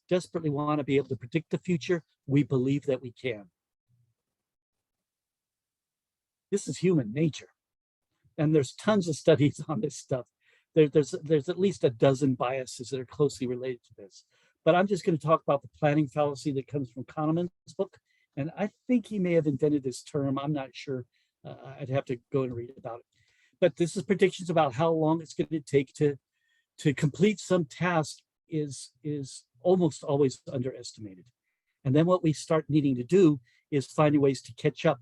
desperately want to be able to predict the future, we believe that we can. This is human nature. And there's tons of studies on this stuff. There's at least a dozen biases that are closely related to this. But I'm just going to talk about the planning fallacy that comes from Kahneman's book. And I think he may have invented this term. I'm not sure. I'd have to go and read about it. But this is predictions about how long it's going to take to complete some task is almost always underestimated. And then what we start needing to do is finding ways to catch up.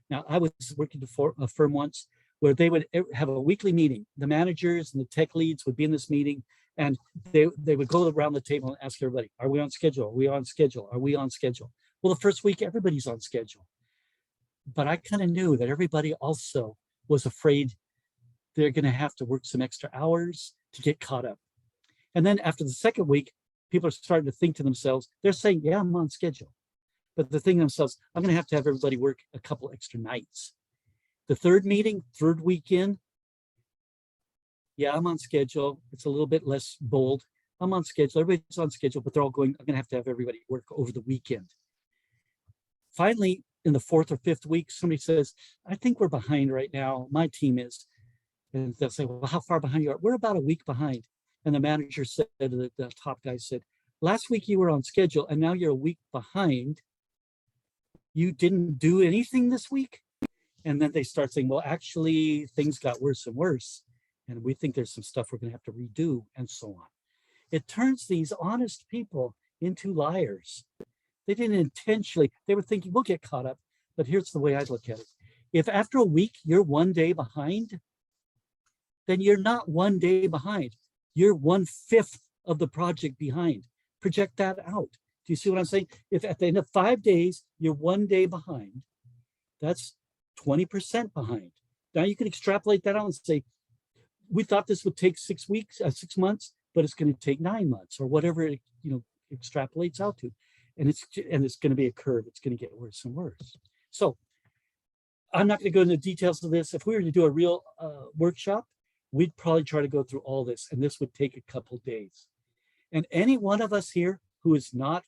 Now, I was working for a firm once where they would have a weekly meeting. The managers and the tech leads would be in this meeting, and they would go around the table and ask everybody, are we on schedule? Are we on schedule? Are we on schedule? Well, the first week, everybody's on schedule. But I kind of knew that everybody also was afraid they're going to have to work some extra hours to get caught up. And then after the second week, people are starting to think to themselves, they're saying, yeah, I'm on schedule. But they're thinking to themselves, I'm going to have everybody work a couple extra nights. The third meeting, third weekend, yeah, I'm on schedule. It's a little bit less bold. I'm on schedule. Everybody's on schedule, but they're all going, I'm going to have everybody work over the weekend. Finally, in the fourth or fifth week, somebody says, I think we're behind right now. My team is. And they'll say, well, how far behind you are? We're about a week behind. And the manager said, the top guy said, last week you were on schedule and now you're a week behind. You didn't do anything this week? And then they start saying, well, actually things got worse and worse. And we think there's some stuff we're gonna have to redo and so on. It turns these honest people into liars. They didn't intentionally, they were thinking we'll get caught up, but here's the way I look at it. If after a week you're 1 day behind, then you're not 1 day behind. You're 1/5 of the project behind. Project that out. Do you see what I'm saying? If at the end of 5 days, you're 1 day behind, that's 20% behind. Now you can extrapolate that out and say, we thought this would take 6 months, but it's going to take 9 months or whatever it extrapolates out to. And it's going to be a curve. It's going to get worse and worse. So I'm not going to go into the details of this. If we were to do a real workshop, we'd probably try to go through all this, and this would take a couple days. And any one of us here who is not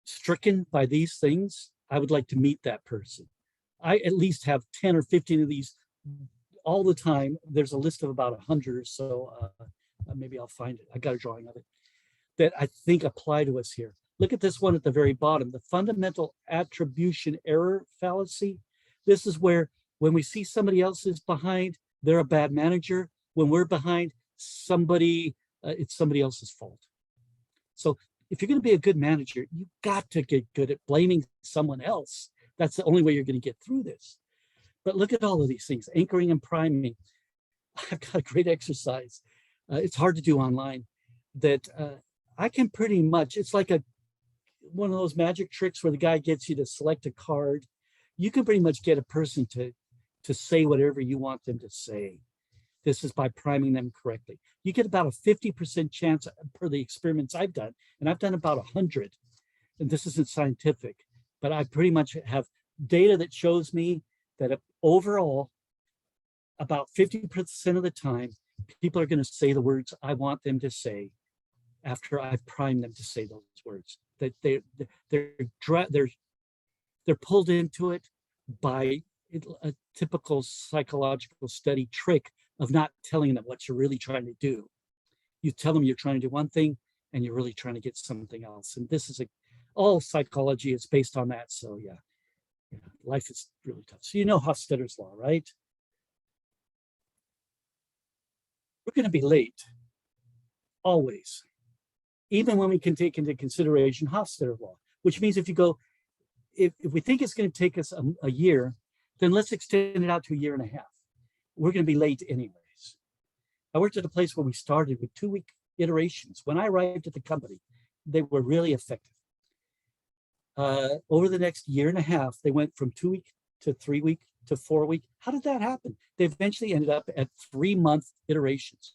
stricken by these things, I would like to meet that person. I at least have 10 or 15 of these all the time. There's a list of about 100 or so. Maybe I'll find it. I got a drawing of it that I think apply to us here. Look at this one at the very bottom, the fundamental attribution error fallacy. This is where When we see somebody else is behind, they're a bad manager. When we're behind, it's somebody else's fault. So if you're going to be a good manager, you've got to get good at blaming someone else. That's the only way you're going to get through this. But look at all of these things, anchoring and priming. I've got a great exercise. It's hard to do online that I can pretty much, it's like one of those magic tricks where the guy gets you to select a card. You can pretty much get a person to say whatever you want them to say. This is by priming them correctly. You get about a 50% chance per the experiments I've done, and I've done about 100. And this isn't scientific, but I pretty much have data that shows me that overall, about 50% of the time, people are going to say the words I want them to say after I've primed them to say those words. That they're pulled into it by a typical psychological study trick of not telling them what you're really trying to do. You tell them you're trying to do one thing and you're really trying to get something else. And this is all psychology is based on that. So yeah, life is really tough. So you know Hofstadter's law, right? We're going to be late, always, even when we can take into consideration Hofstadter law, which means if we think it's going to take us a year, then let's extend it out to a year and a half. We're going to be late anyways. I worked at a place where we started with 2-week iterations. When I arrived at the company, they were really effective. Over the next year and a half, they went from 2-week to 3-week to 4-week. How did that happen? They eventually ended up at 3-month iterations.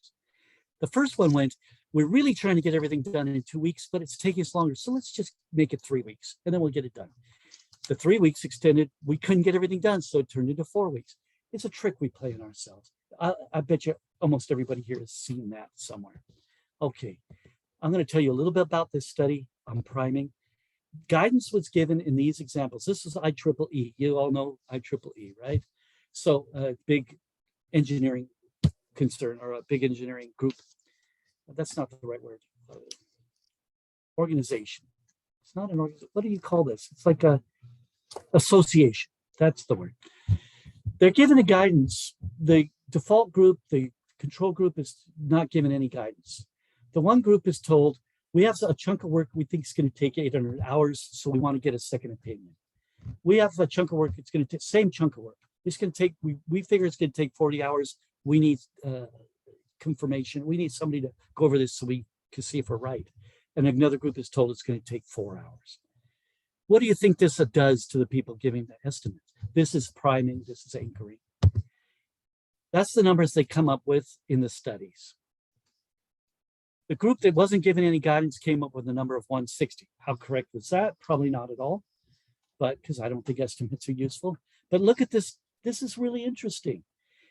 The first one went, we're really trying to get everything done in 2 weeks, but it's taking us longer. So let's just make it 3 weeks and then we'll get it done. The 3 weeks extended, we couldn't get everything done. So it turned into 4 weeks. It's a trick we play on ourselves. I bet you almost everybody here has seen that somewhere. Okay, I'm going to tell you a little bit about this study on priming. Guidance was given in these examples. This is IEEE. You all know IEEE, right? So a big engineering concern or a big engineering group. That's not the right word. Organization. It's not an organization. What do you call this? It's like a association. That's the word. They're given a guidance. The default group, the control group is not given any guidance. The one group is told, we have a chunk of work we think is going to take 800 hours, so we want to get a second opinion. We have a chunk of work, it's going to take, same chunk of work. It's going to take, we figure it's going to take 40 hours. We need confirmation. We need somebody to go over this so we can see if we're right. And another group is told it's going to take 4 hours. What do you think this does to the people giving the estimates? This is priming, this is anchoring. That's the numbers they come up with in the studies. The group that wasn't given any guidance came up with a number of 160. How correct was that? Probably not at all, but because I don't think estimates are useful. But look at this. This is really interesting.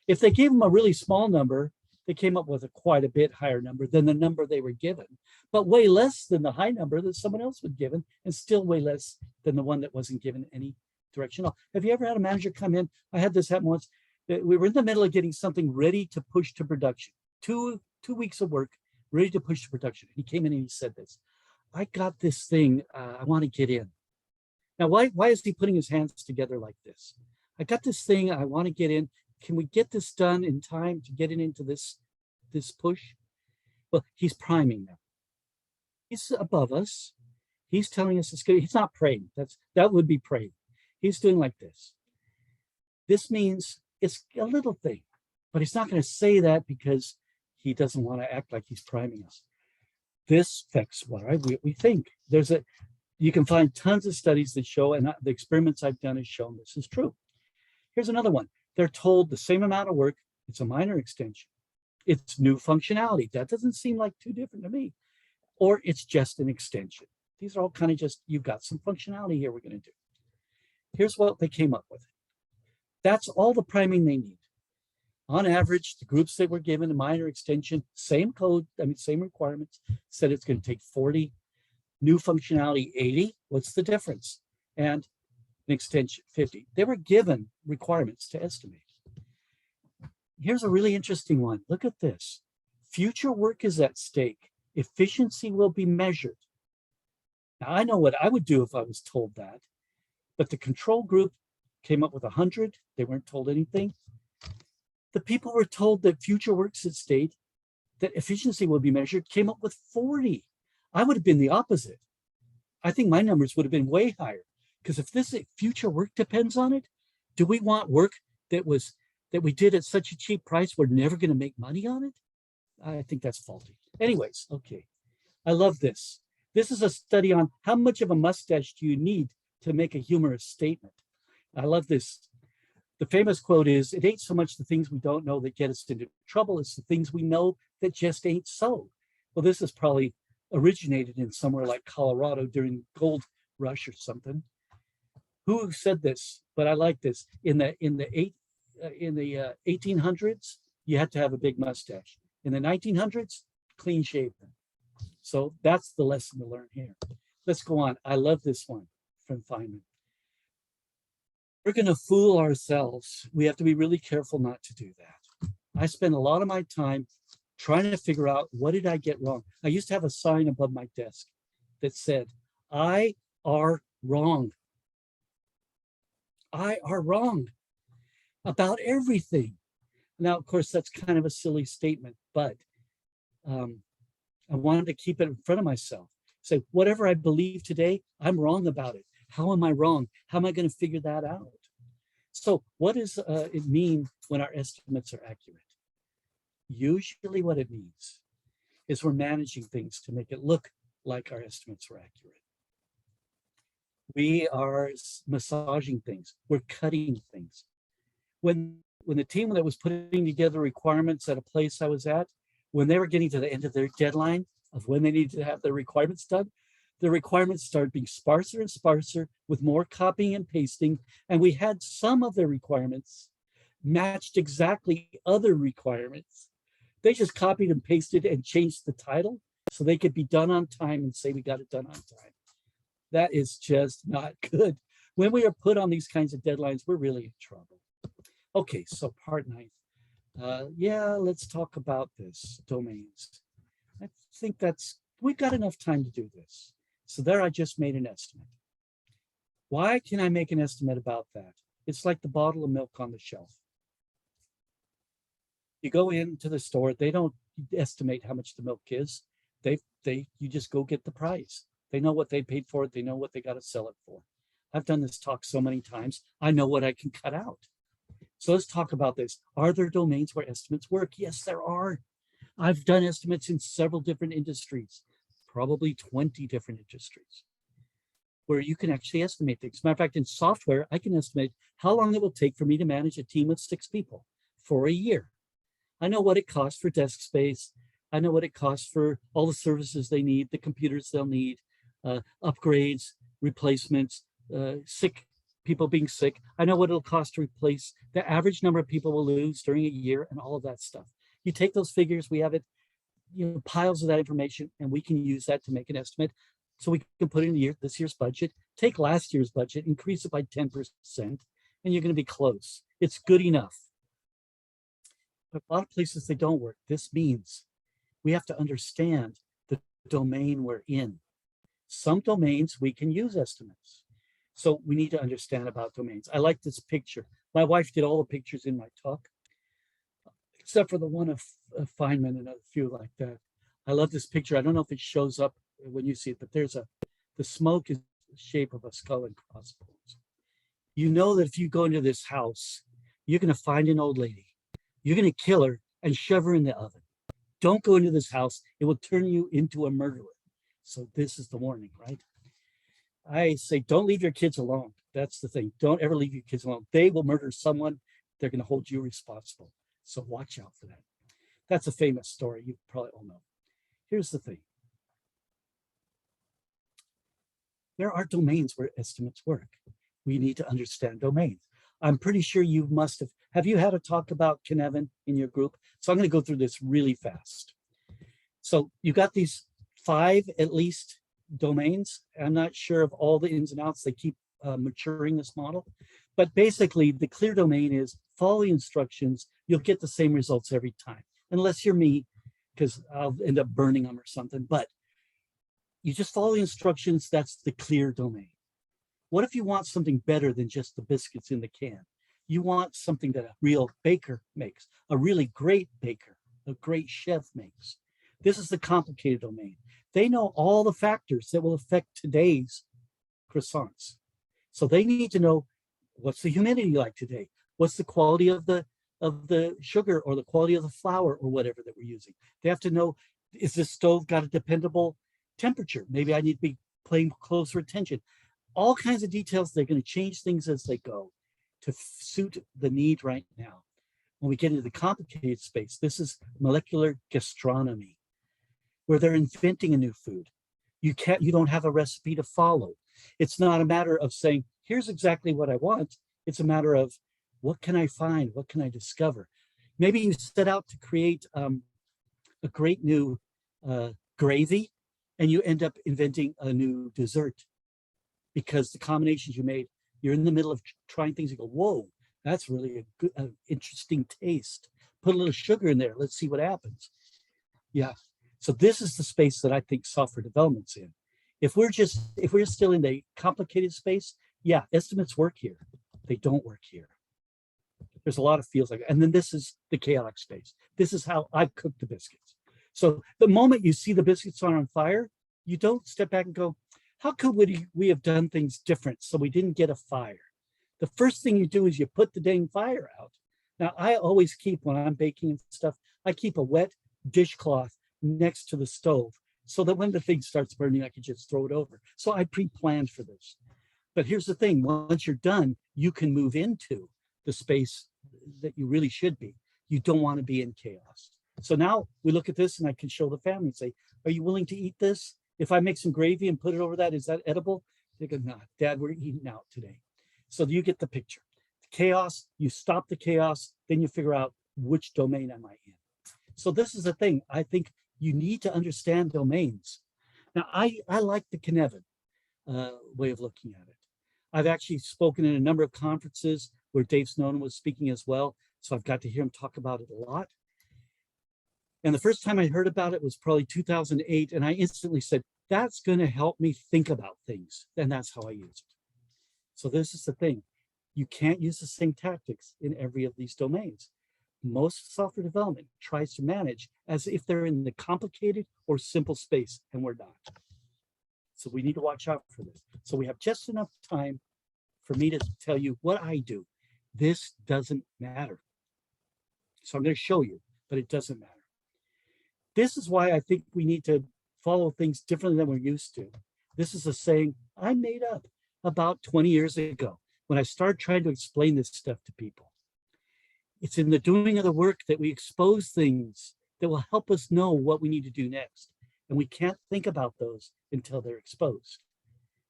If they gave them a really small number, they came up with a quite a bit higher number than the number they were given, but way less than the high number that someone else was given, and still way less than the one that wasn't given any direction. Have you ever had a manager come in? I had this happen once. We were in the middle of getting something ready to push to production. Two weeks of work, ready to push to production. He came in and he said this, I got this thing, I want to get in. Now, why is he putting his hands together like this? I got this thing, I want to get in. Can we get this done in time to get into this push? Well, he's priming them. He's above us. He's telling us it's good. He's not praying. That would be praying. He's doing like this. This means it's a little thing, but he's not going to say that because he doesn't want to act like he's priming us. This affects what we think. You can find tons of studies that show, and the experiments I've done has shown this is true. Here's another one. They're told the same amount of work. It's a minor extension. It's new functionality. That doesn't seem like too different to me. Or it's just an extension. These are all kind of just, you've got some functionality here we're going to do. Here's what they came up with. That's all the priming they need. On average, the groups that were given a minor extension, same code, same requirements, said it's going to take 40, new functionality 80. What's the difference? And an extension 50. They were given requirements to estimate. Here's a really interesting one. Look at this. Future work is at stake. Efficiency will be measured. Now, I know what I would do if I was told that, but the control group came up with 100. They weren't told anything. The people were told that future works at state, that efficiency will be measured, came up with 40. I would have been the opposite. I think my numbers would have been way higher, because if this future work depends on it, do we want work that we did at such a cheap price we're never going to make money on it? I think that's faulty. Anyways, okay. I love this. This is a study on how much of a mustache do you need to make a humorous statement. I love this. The famous quote is, "It ain't so much the things we don't know that get us into trouble, it's the things we know that just ain't so." Well, this is probably originated in somewhere like Colorado during gold rush or something. Who said this? But I like this. In the 1800s, you had to have a big mustache. In the 1900s, clean shaven. So that's the lesson to learn here. Let's go on. I love this one from Feynman. We're going to fool ourselves. We have to be really careful not to do that. I spend a lot of my time trying to figure out, what did I get wrong? I used to have a sign above my desk that said, "I are wrong. I are wrong about everything." Now, of course, that's kind of a silly statement, but I wanted to keep it in front of myself. Say, whatever I believe today, I'm wrong about it. How am I wrong? How am I going to figure that out? So what does it mean when our estimates are accurate? Usually what it means is we're managing things to make it look like our estimates were accurate. We are massaging things. We're cutting things. When the team that was putting together requirements at a place I was at, when they were getting to the end of their deadline of when they needed to have their requirements done, the requirements started being sparser and sparser with more copying and pasting. And we had some of the requirements matched exactly other requirements. They just copied and pasted and changed the title so they could be done on time and say we got it done on time. That is just not good. When we are put on these kinds of deadlines, we're really in trouble. Okay, so part 9. Yeah, let's talk about this, domains. I think we've got enough time to do this. So there I just made an estimate. Why can I make an estimate about that? It's like the bottle of milk on the shelf. You go into the store, they don't estimate how much the milk is. You just go get the price. They know what they paid for it. They know what they got to sell it for. I've done this talk so many times. I know what I can cut out. So let's talk about this. Are there domains where estimates work? Yes, there are. I've done estimates in several different industries, probably 20 different industries, where you can actually estimate things. Matter of fact, in software, I can estimate how long it will take for me to manage a team of 6 people for a year. I know what it costs for desk space. I know what it costs for all the services they need, the computers they'll need, upgrades, replacements, people being sick. I know what it'll cost to replace the average number of people we'll lose during a year and all of that stuff. You take those figures, we have it, piles of that information, and we can use that to make an estimate. So we can put in this year's budget, take last year's budget, increase it by 10%, and you're going to be close. It's good enough. But a lot of places they don't work. This means we have to understand the domain we're in. Some domains we can use estimates. So we need to understand about domains. I like this picture. My wife did all the pictures in my talk, except for the one of Feynman and a few like that. I love this picture. I don't know if it shows up when you see it, but the smoke is the shape of a skull and crossbones. You know that if you go into this house, you're going to find an old lady. You're going to kill her and shove her in the oven. Don't go into this house. It will turn you into a murderer. So this is the warning, right? I say, don't leave your kids alone. That's the thing. Don't ever leave your kids alone. They will murder someone. They're going to hold you responsible. So watch out for that. That's a famous story. You probably all know. Here's the thing. There are domains where estimates work. We need to understand domains. I'm pretty sure you must have you had a talk about Kinevin in your group? So I'm going to go through this really fast. So you got these 5 at least domains. I'm not sure of all the ins and outs. They keep maturing this model. But basically, the clear domain is follow the instructions. You'll get the same results every time, unless you're me, because I'll end up burning them or something. But you just follow the instructions. That's the clear domain. What if you want something better than just the biscuits in the can? You want something that a real baker makes, a really great baker, a great chef makes. This is the complicated domain. They know all the factors that will affect today's croissants. So they need to know, what's the humidity like today? What's the quality of the sugar or the quality of the flour or whatever that we're using? They have to know, is this stove got a dependable temperature? Maybe I need to be paying closer attention. All kinds of details. They're going to change things as they go to suit the need right now. When we get into the complicated space, this is molecular gastronomy, where they're inventing a new food. You don't have a recipe to follow. It's not a matter of saying, here's exactly what I want. It's a matter of, what can I find? What can I discover? Maybe you set out to create a great new gravy, and you end up inventing a new dessert because the combinations you made, you're in the middle of trying things. You go, whoa, that's really a good, interesting taste. Put a little sugar in there. Let's see what happens. Yeah. So this is the space that I think software development's in. If we're still in the complicated space, yeah, estimates work here. They don't work here. There's a lot of fields like that. And then this is the chaotic space. This is how I cook the biscuits. So the moment you see the biscuits are on fire, you don't step back and go, how could we have done things different so we didn't get a fire? The first thing you do is you put the dang fire out. Now, I always keep, when I'm baking and stuff, I keep a wet dishcloth next to the stove so that when the thing starts burning, I can just throw it over. So I pre-planned for this. But here's the thing, once you're done, you can move into the space that you really should be. You don't want to be in chaos. So now we look at this and I can show the family and say, are you willing to eat this? If I make some gravy and put it over that, is that edible? They go, nah, Dad, we're eating out today. So you get the picture. The chaos, you stop the chaos, then you figure out which domain am I in. So this is the thing. I think you need to understand domains. Now, I like the Cynefin way of looking at it. I've actually spoken in a number of conferences where Dave Snowden was speaking as well. So I've got to hear him talk about it a lot. And the first time I heard about it was probably 2008. And I instantly said, that's going to help me think about things. And that's how I use it. So this is the thing. You can't use the same tactics in every of these domains. Most software development tries to manage as if they're in the complicated or simple space, and we're not. So we need to watch out for this. So we have just enough time for me to tell you what I do. This doesn't matter. So I'm going to show you, but it doesn't matter. This is why I think we need to follow things differently than we're used to. This is a saying I made up about 20 years ago when I started trying to explain this stuff to people. It's in the doing of the work that we expose things that will help us know what we need to do next. And we can't think about those until they're exposed.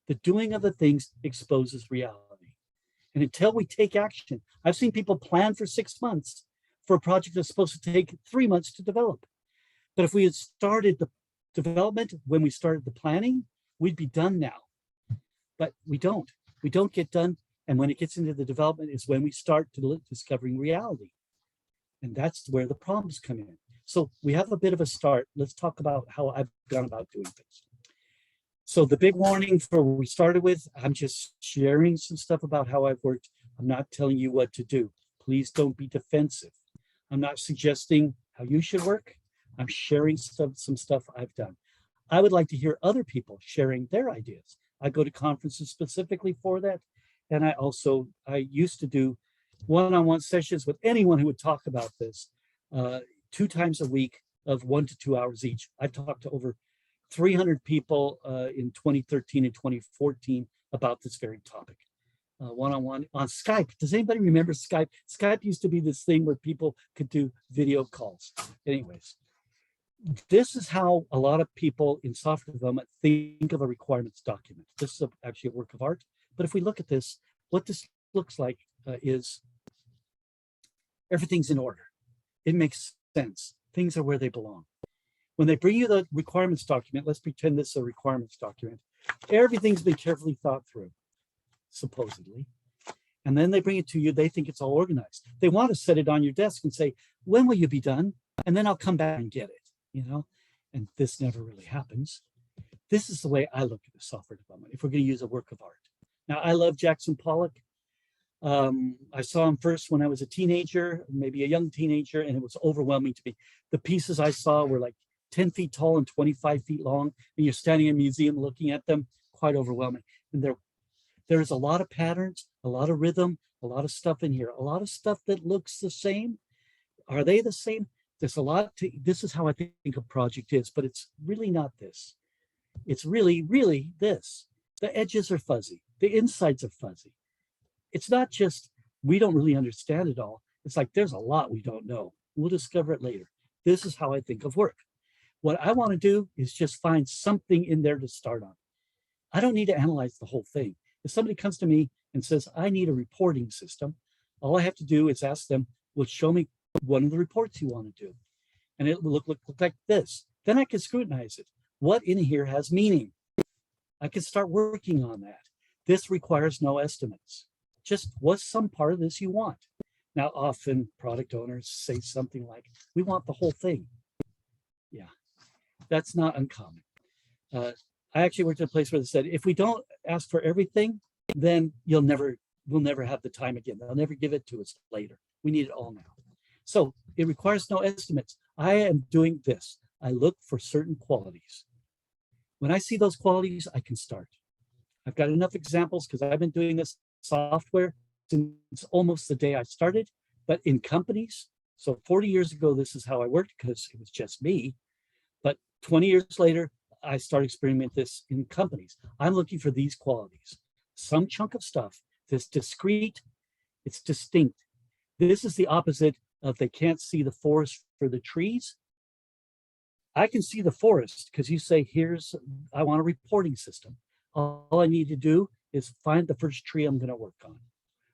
The doing of the things exposes reality. And until we take action, I've seen people plan for 6 months for a project that's supposed to take 3 months to develop. But if we had started the development when we started the planning, we'd be done now. But we don't get done. And when it gets into the development is when we start to discovering reality. And that's where the problems come in. So we have a bit of a start. Let's talk about how I've gone about doing things. So the big warning for what we started with, I'm just sharing some stuff about how I've worked. I'm not telling you what to do. Please don't be defensive. I'm not suggesting how you should work. I'm sharing some stuff I've done. I would like to hear other people sharing their ideas. I go to conferences specifically for that. And I used to do one-on-one sessions with anyone who would talk about this 2 times a week of 1 to 2 hours each. I talked to over 300 people in 2013 and 2014 about this very topic. One-on-one on Skype. Does anybody remember Skype? Skype used to be this thing where people could do video calls. Anyways, this is how a lot of people in software development think of a requirements document. This is actually a work of art. But if we look at this, what this looks like is everything's in order. It makes sense. Things are where they belong. When they bring you the requirements document, let's pretend this is a requirements document. Everything's been carefully thought through, supposedly. And then they bring it to you. They think it's all organized. They want to set it on your desk and say, when will you be done? And then I'll come back and get it, And this never really happens. This is the way I look at the software development, if we're going to use a work of art. Now, I love Jackson Pollock. I saw him first when I was a teenager, maybe a young teenager, and it was overwhelming to me. The pieces I saw were like 10 feet tall and 25 feet long, and you're standing in a museum looking at them, quite overwhelming. And there's a lot of patterns, a lot of rhythm, a lot of stuff in here, a lot of stuff that looks the same. Are they the same? There's a lot to, this is how I think a project is, but it's really not this. It's really this. The edges are fuzzy. The insides are fuzzy. It's not just, we don't really understand it all. It's like, there's a lot we don't know. We'll discover it later. This is how I think of work. What I want to do is just find something in there to start on. I don't need to analyze the whole thing. If somebody comes to me and says, I need a reporting system, all I have to do is ask them, well, show me one of the reports you want to do. And it will look like this. Then I can scrutinize it. What in here has meaning? I can start working on that. This requires no estimates. Just what's some part of this you want? Now, often product owners say something like, we want the whole thing. Yeah, that's not uncommon. I actually worked at a place where they said, if we don't ask for everything, then we'll never have the time again. They'll never give it to us later. We need it all now. So it requires no estimates. I am doing this. I look for certain qualities. When I see those qualities, I can start. I've got enough examples because I've been doing this software since almost the day I started, but in companies. So 40 years ago, this is how I worked because it was just me. But 20 years later, I started experimenting this in companies. I'm looking for these qualities. Some chunk of stuff that's discrete, it's distinct. This is the opposite of they can't see the forest for the trees. I can see the forest because you say, I want a reporting system. All I need to do is find the first tree I'm going to work on.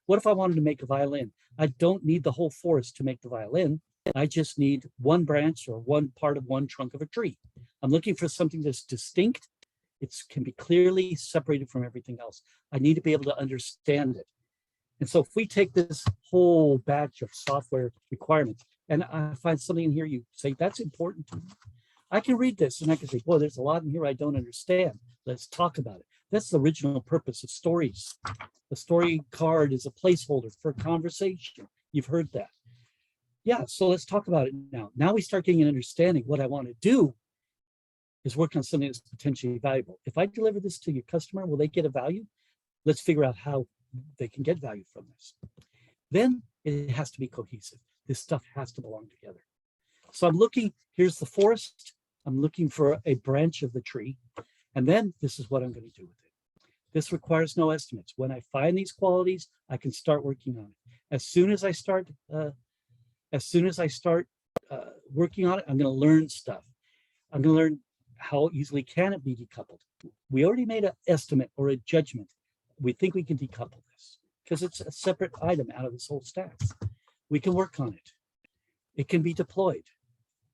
What if I wanted to make a violin? I don't need the whole forest to make the violin. I just need one branch or one part of one trunk of a tree. I'm looking for something that's distinct. It can be clearly separated from everything else. I need to be able to understand it. And so if we take this whole batch of software requirements and I find something in here, you say, that's important to me. I can read this and I can say, boy, there's a lot in here I don't understand. Let's talk about it. That's the original purpose of stories. The story card is a placeholder for conversation. You've heard that. Yeah, so let's talk about it now. Now we start getting an understanding. What I want to do is work on something that's potentially valuable. If I deliver this to your customer, will they get a value? Let's figure out how they can get value from this. Then it has to be cohesive. This stuff has to belong together. So I'm looking, here's the forest. I'm looking for a branch of the tree. And then this is what I'm going to do with it. This requires no estimates. When I find these qualities, I can start working on it. As soon as I start working on it, I'm going to learn stuff. I'm going to learn how easily can it be decoupled. We already made an estimate or a judgment. We think we can decouple this because it's a separate item out of this whole stack. We can work on it. It can be deployed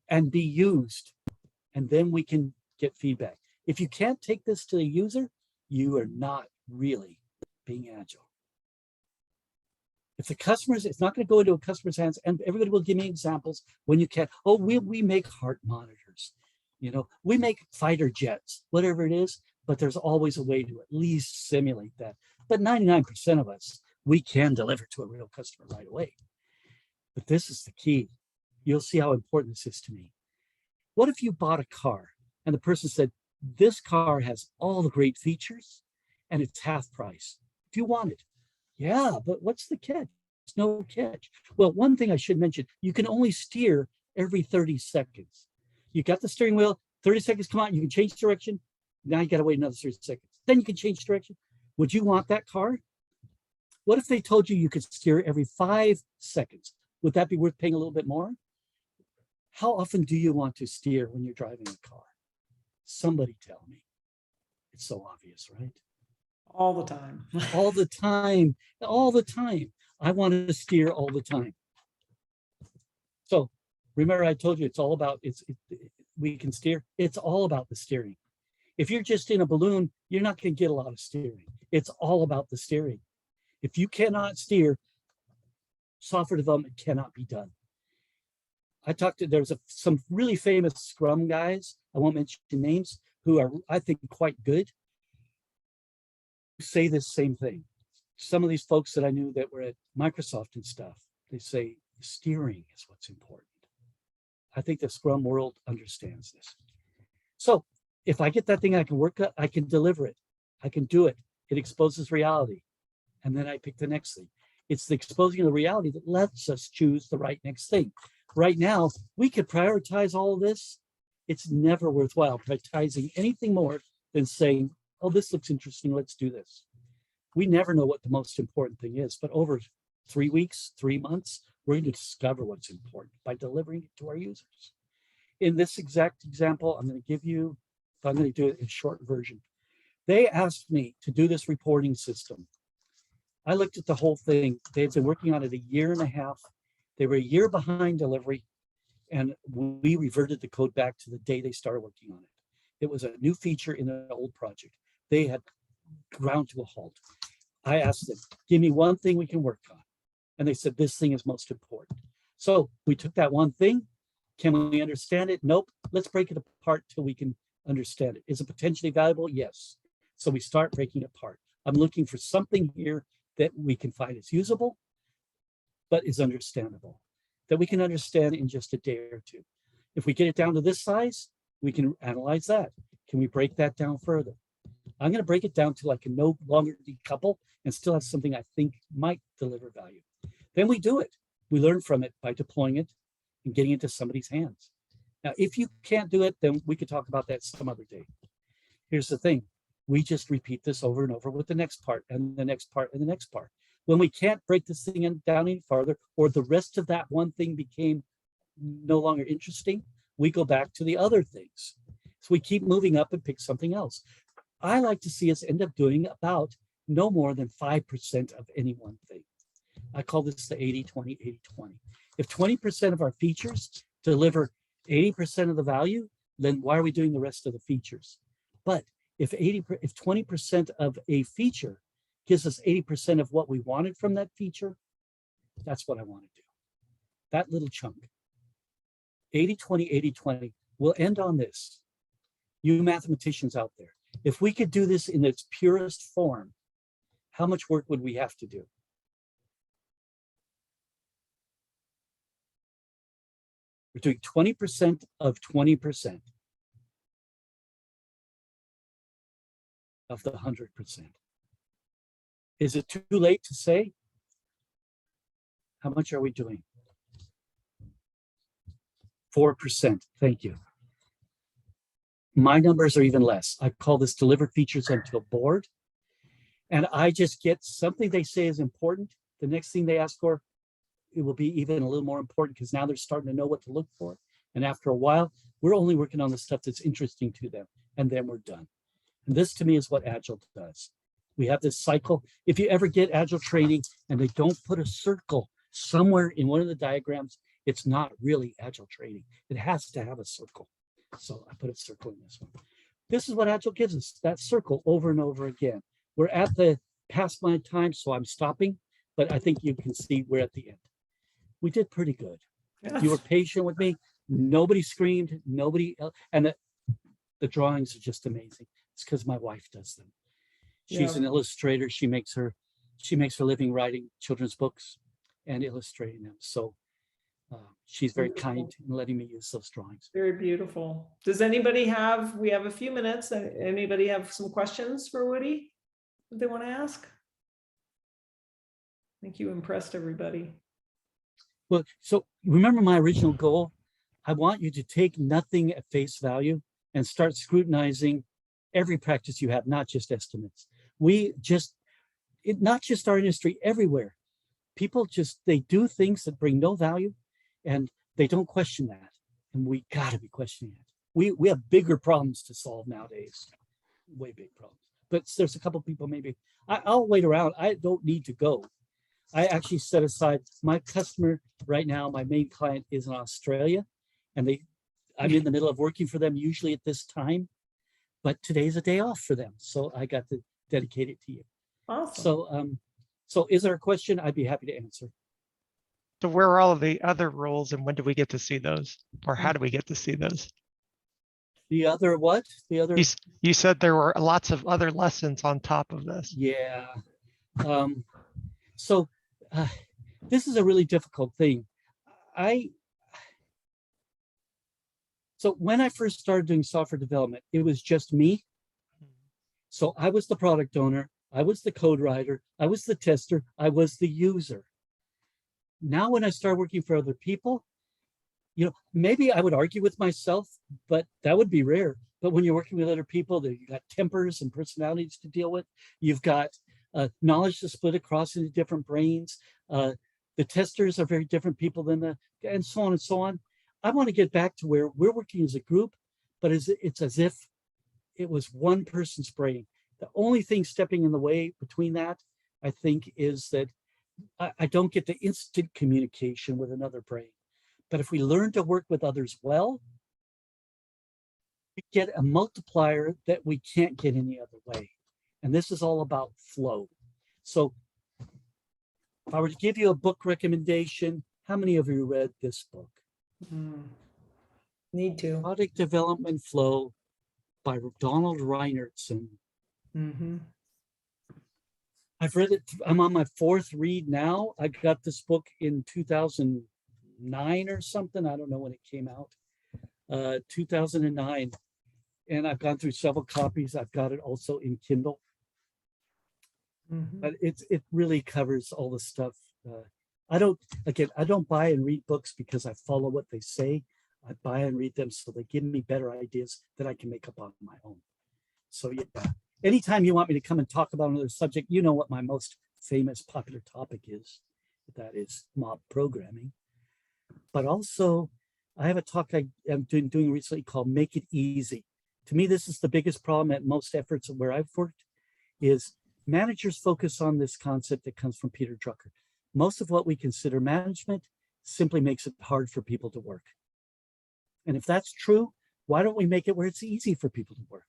and be used, and then we can get feedback. If you can't take this to the user, you are not really being agile. If the customers, it's not going to go into a customer's hands, and everybody will give me examples when you can't. Oh, we make heart monitors, we make fighter jets, whatever it is, but there's always a way to at least simulate that. But 99% of us, we can deliver to a real customer right away. But this is the key. You'll see how important this is to me. What if you bought a car and the person said, this car has all the great features and it's half price. Do you want it? Yeah, but what's the catch? There's no catch. Well, one thing I should mention, you can only steer every 30 seconds. You got the steering wheel, 30 seconds come out, you can change direction. Now you got to wait another 30 seconds. Then you can change direction. Would you want that car? What if they told you you could steer every 5 seconds? Would that be worth paying a little bit more? How often do you want to steer when you're driving a car? Somebody tell me. It's so obvious, right? All the time. All the time, all the time. I want to steer all the time. So remember I told you it's all about, we can steer. It's all about the steering. If you're just in a balloon, you're not going to get a lot of steering. It's all about the steering. If you cannot steer, software development cannot be done. There's some really famous Scrum guys, I won't mention names, who are, I think, quite good. say this same thing. Some of these folks that I knew that were at Microsoft and stuff, they say steering is what's important. I think the Scrum world understands this. So if I get that thing, I can work, I can deliver it. I can do it. It exposes reality. And then I pick the next thing. It's the exposing of the reality that lets us choose the right next thing. Right now, we could prioritize all of this. It's never worthwhile prioritizing anything more than saying, oh, this looks interesting, let's do this. We never know what the most important thing is, but over 3 weeks, 3 months, we're going to discover what's important by delivering it to our users. In this exact example, I'm going to give you, I'm going to do it in short version. They asked me to do this reporting system. I looked at the whole thing. They've been working on it a year and a half. They were a year behind delivery, and we reverted the code back to the day they started working on it. It was a new feature in an old project. They had ground to a halt. I asked them, give me one thing we can work on. And they said, this thing is most important. So we took that one thing. Can we understand it? Nope. Let's break it apart till we can understand it. Is it potentially valuable? Yes. So we start breaking it apart. I'm looking for something here that we can find is usable, but is understandable, that we can understand in just a day or two. If we get it down to this size, we can analyze that. Can we break that down further? I'm going to break it down till I can no longer decouple and still have something I think might deliver value. Then we do it. We learn from it by deploying it and getting it to somebody's hands. Now, if you can't do it, then we could talk about that some other day. Here's the thing. We just repeat this over and over with the next part and the next part and the next part. When we can't break this thing down any farther, or the rest of that one thing became no longer interesting, we go back to the other things. So we keep moving up and pick something else. I like to see us end up doing about no more than 5% of any one thing. I call this the 80-20, 80-20. If 20% of our features deliver 80% of the value, then why are we doing the rest of the features? But if 20% of a feature gives us 80% of what we wanted from that feature, that's what I want to do. That little chunk. 80-20, 80-20. We'll end on this. You mathematicians out there, if we could do this in its purest form, how much work would we have to do? We're doing 20% of 20% of the 100%. Is it too late to say? How much are we doing? 4%. Thank you. My numbers are even less. I call this delivered features until bored. And I just get something they say is important. The next thing they ask for, it will be even a little more important because now they're starting to know what to look for. And after a while, we're only working on the stuff that's interesting to them. And then we're done. And this to me is what Agile does. We have this cycle. If you ever get Agile training and they don't put a circle somewhere in one of the diagrams, it's not really Agile training. It has to have a circle. So I put a circle in this one. This is what Agile gives us, that circle over and over again. We're at the past my time, so I'm stopping, but I think you can see we're at the end. We did pretty good. Yes. You were patient with me. Nobody screamed, nobody else. And the drawings are just amazing. It's because my wife does them. She's an illustrator. She makes her living writing children's books and illustrating them. So she's very kind in letting me use those drawings. Very beautiful. Does anybody have, we have a few minutes. Anybody have some questions for Woody that they want to ask? I think you impressed everybody. Well, so remember my original goal? I want you to take nothing at face value and start scrutinizing every practice you have, not just estimates. Not just our industry, everywhere. People they do things that bring no value and they don't question that. And we gotta be questioning it. We have bigger problems to solve nowadays, way big problems. But there's a couple people maybe, I'll wait around. I don't need to go. I actually set aside my customer right now. My main client is in Australia and I'm in the middle of working for them usually at this time, but today's a day off for them. So I got to dedicate it to you. Awesome. So is there a question? I'd be happy to answer. So where are all of the other roles and when do we get to see those? Or how do we get to see those? The other what? The other, You said there were lots of other lessons on top of this. yeah. So this is a really difficult thing. So when I first started doing software development, it was just me. So I was the product owner, I was the code writer, I was the tester, I was the user. Now, when I start working for other people, maybe I would argue with myself, but that would be rare. But when you're working with other people, you got tempers and personalities to deal with. You've got knowledge to split across into different brains. The testers are very different people than and so on and so on. I want to get back to where we're working as a group, but it's as if it was one person's brain. The only thing stepping in the way between that, I think, is that I don't get the instant communication with another brain. But if we learn to work with others well, we get a multiplier that we can't get any other way. And this is all about flow. So if I were to give you a book recommendation, how many of you read this book? Need to. Product Development Flow by Donald Reinertson. I've read it. I'm on my 4th read now. I got this book in 2009 or something. I don't know when it came out. 2009. And I've gone through several copies. I've got it also in Kindle. But it really covers all the stuff. I don't buy and read books because I follow what they say. I buy and read them so they give me better ideas that I can make up on my own. So yeah, anytime you want me to come and talk about another subject, you know what my most famous popular topic is. That is mob programming. But also, I have a talk I am doing recently called Make It Easy. To me, this is the biggest problem at most efforts where I've worked, is managers focus on this concept that comes from Peter Drucker. Most of what we consider management simply makes it hard for people to work. And if that's true, why don't we make it where it's easy for people to work?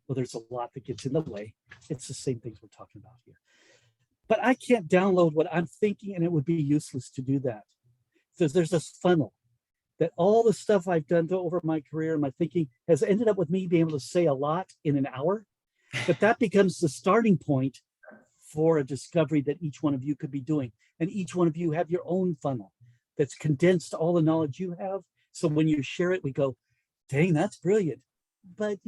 Well, there's a lot that gets in the way. It's the same things we're talking about here. But I can't download what I'm thinking, and it would be useless to do that. So there's this funnel that all the stuff I've done over my career and my thinking has ended up with me being able to say a lot in an hour. But that becomes the starting point for a discovery that each one of you could be doing. And each one of you have your own funnel that's condensed all the knowledge you have. So when you share it, we go, dang, that's brilliant. But,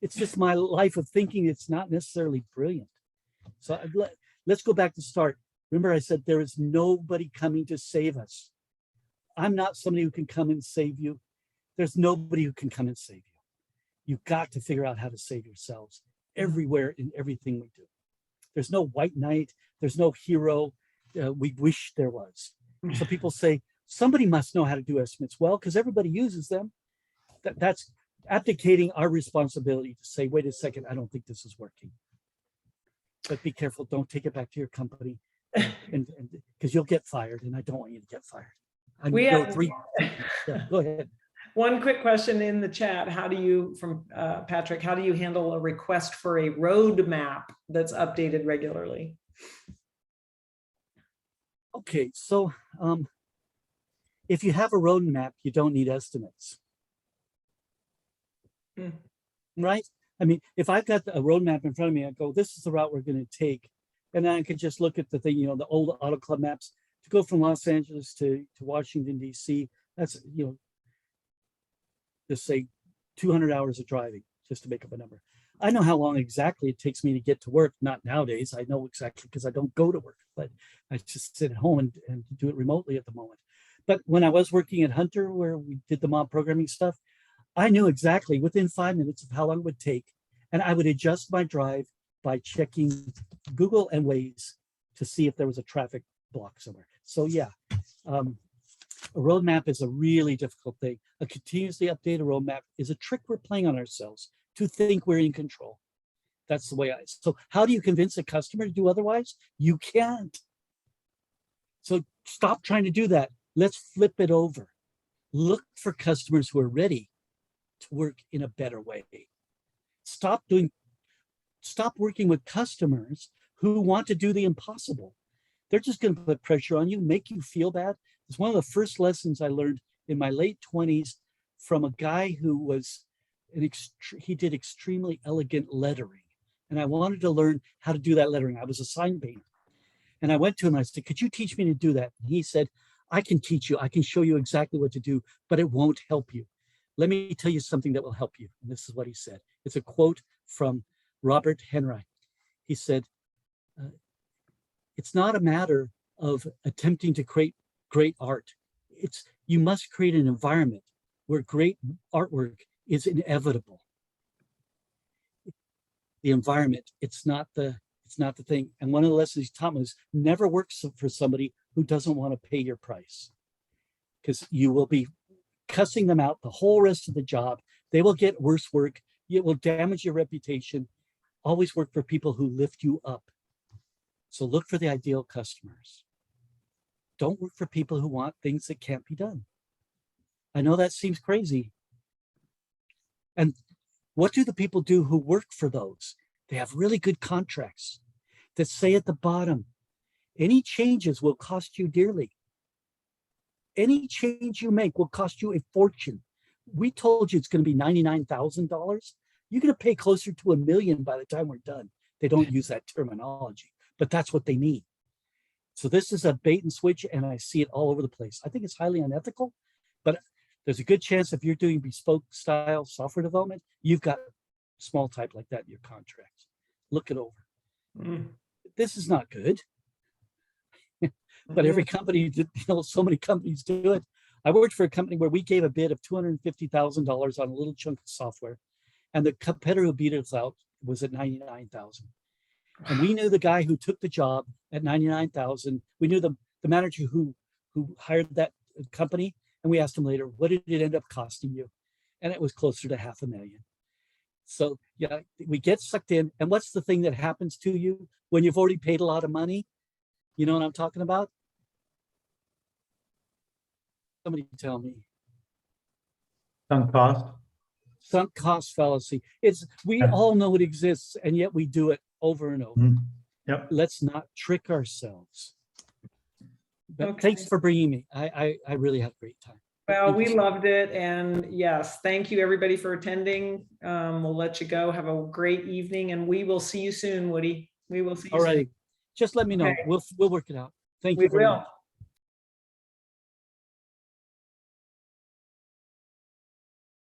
it's just my life of thinking. It's not necessarily brilliant. So let's go back to start. Remember, I said there is nobody coming to save us. I'm not somebody who can come and save you. There's nobody who can come and save you. You've got to figure out how to save yourselves everywhere in everything we do. There's no white knight. There's no hero. We wish there was. So people say, somebody must know how to do estimates well because everybody uses them. That's abdicating our responsibility to say, wait a second, I don't think this is working. But be careful. Don't take it back to your company and because you'll get fired, and I don't want you to get fired. We have Yeah, go ahead. one quick question in the chat. How do you, from Patrick, how do you handle a request for a roadmap that's updated regularly? Okay, so if you have a roadmap, you don't need estimates. Right? I mean, if I've got a roadmap in front of me, I go, this is the route we're going to take. And then I can just look at the thing, the old Auto Club maps to go from Los Angeles to Washington, D.C. That's, just say 200 hours of driving, just to make up a number. I know how long exactly it takes me to get to work. Not nowadays. I know exactly because I don't go to work, but I just sit at home and do it remotely at the moment. But when I was working at Hunter, where we did the mob programming stuff, I knew exactly within 5 minutes of how long it would take. And I would adjust my drive by checking Google and Waze to see if there was a traffic block somewhere. So yeah, a roadmap is a really difficult thing. A continuously updated roadmap is a trick we're playing on ourselves to think we're in control. That's the way so how do you convince a customer to do otherwise? You can't. So stop trying to do that. Let's flip it over. Look for customers who are ready to work in a better way. Stop working with customers who want to do the impossible. They're just going to put pressure on you, make you feel bad. It's one of the first lessons I learned in my late 20s from a guy who was he did extremely elegant lettering. And I wanted to learn how to do that lettering. I was a sign painter. And I went to him and I said, could you teach me to do that? And he said, I can teach you. I can show you exactly what to do, but it won't help you. Let me tell you something that will help you. And this is what he said. It's a quote from Robert Henry. He said, it's not a matter of attempting to create great art. You must create an environment where great artwork is inevitable. The environment, it's not the thing. And one of the lessons he taught me is never work for somebody who doesn't want to pay your price, because you will be cussing them out the whole rest of the job. They will get worse work. It will damage your reputation. Always work for people who lift you up. So look for the ideal customers. Don't work for people who want things that can't be done. I know that seems crazy. And what do the people do who work for those? They have really good contracts that say at the bottom, any changes will cost you dearly. Any change you make will cost you a fortune. We told you it's going to be $99,000. You're going to pay closer to $1 million by the time we're done. They don't use that terminology, but that's what they mean. So this is a bait and switch, and I see it all over the place. I think it's highly unethical, but there's a good chance if you're doing bespoke style software development, you've got small type like that in your contract. Look it over. This is not good. But every company, so many companies do it. I worked for a company where we gave a bid of $250,000 on a little chunk of software, and the competitor who beat us out was at $99,000. And we knew the guy who took the job at $99,000. We knew the manager who hired that company, and we asked him later, what did it end up costing you? And it was closer to $500,000. So yeah, we get sucked in. And what's the thing that happens to you when you've already paid a lot of money? You know what I'm talking about? Somebody tell me. Sunk cost. Sunk cost fallacy. We Yeah. all know it exists, and yet we do it over and over. Yep. Let's not trick ourselves. But Okay. thanks for bringing me. I really had a great time. Well, Thank you we so loved it. And yes, thank you everybody for attending. We'll let you go. Have a great evening, and we will see you soon, Woody. We will see you All soon. right. Just let me know. Okay. We'll work it out. Thank We you very will. much.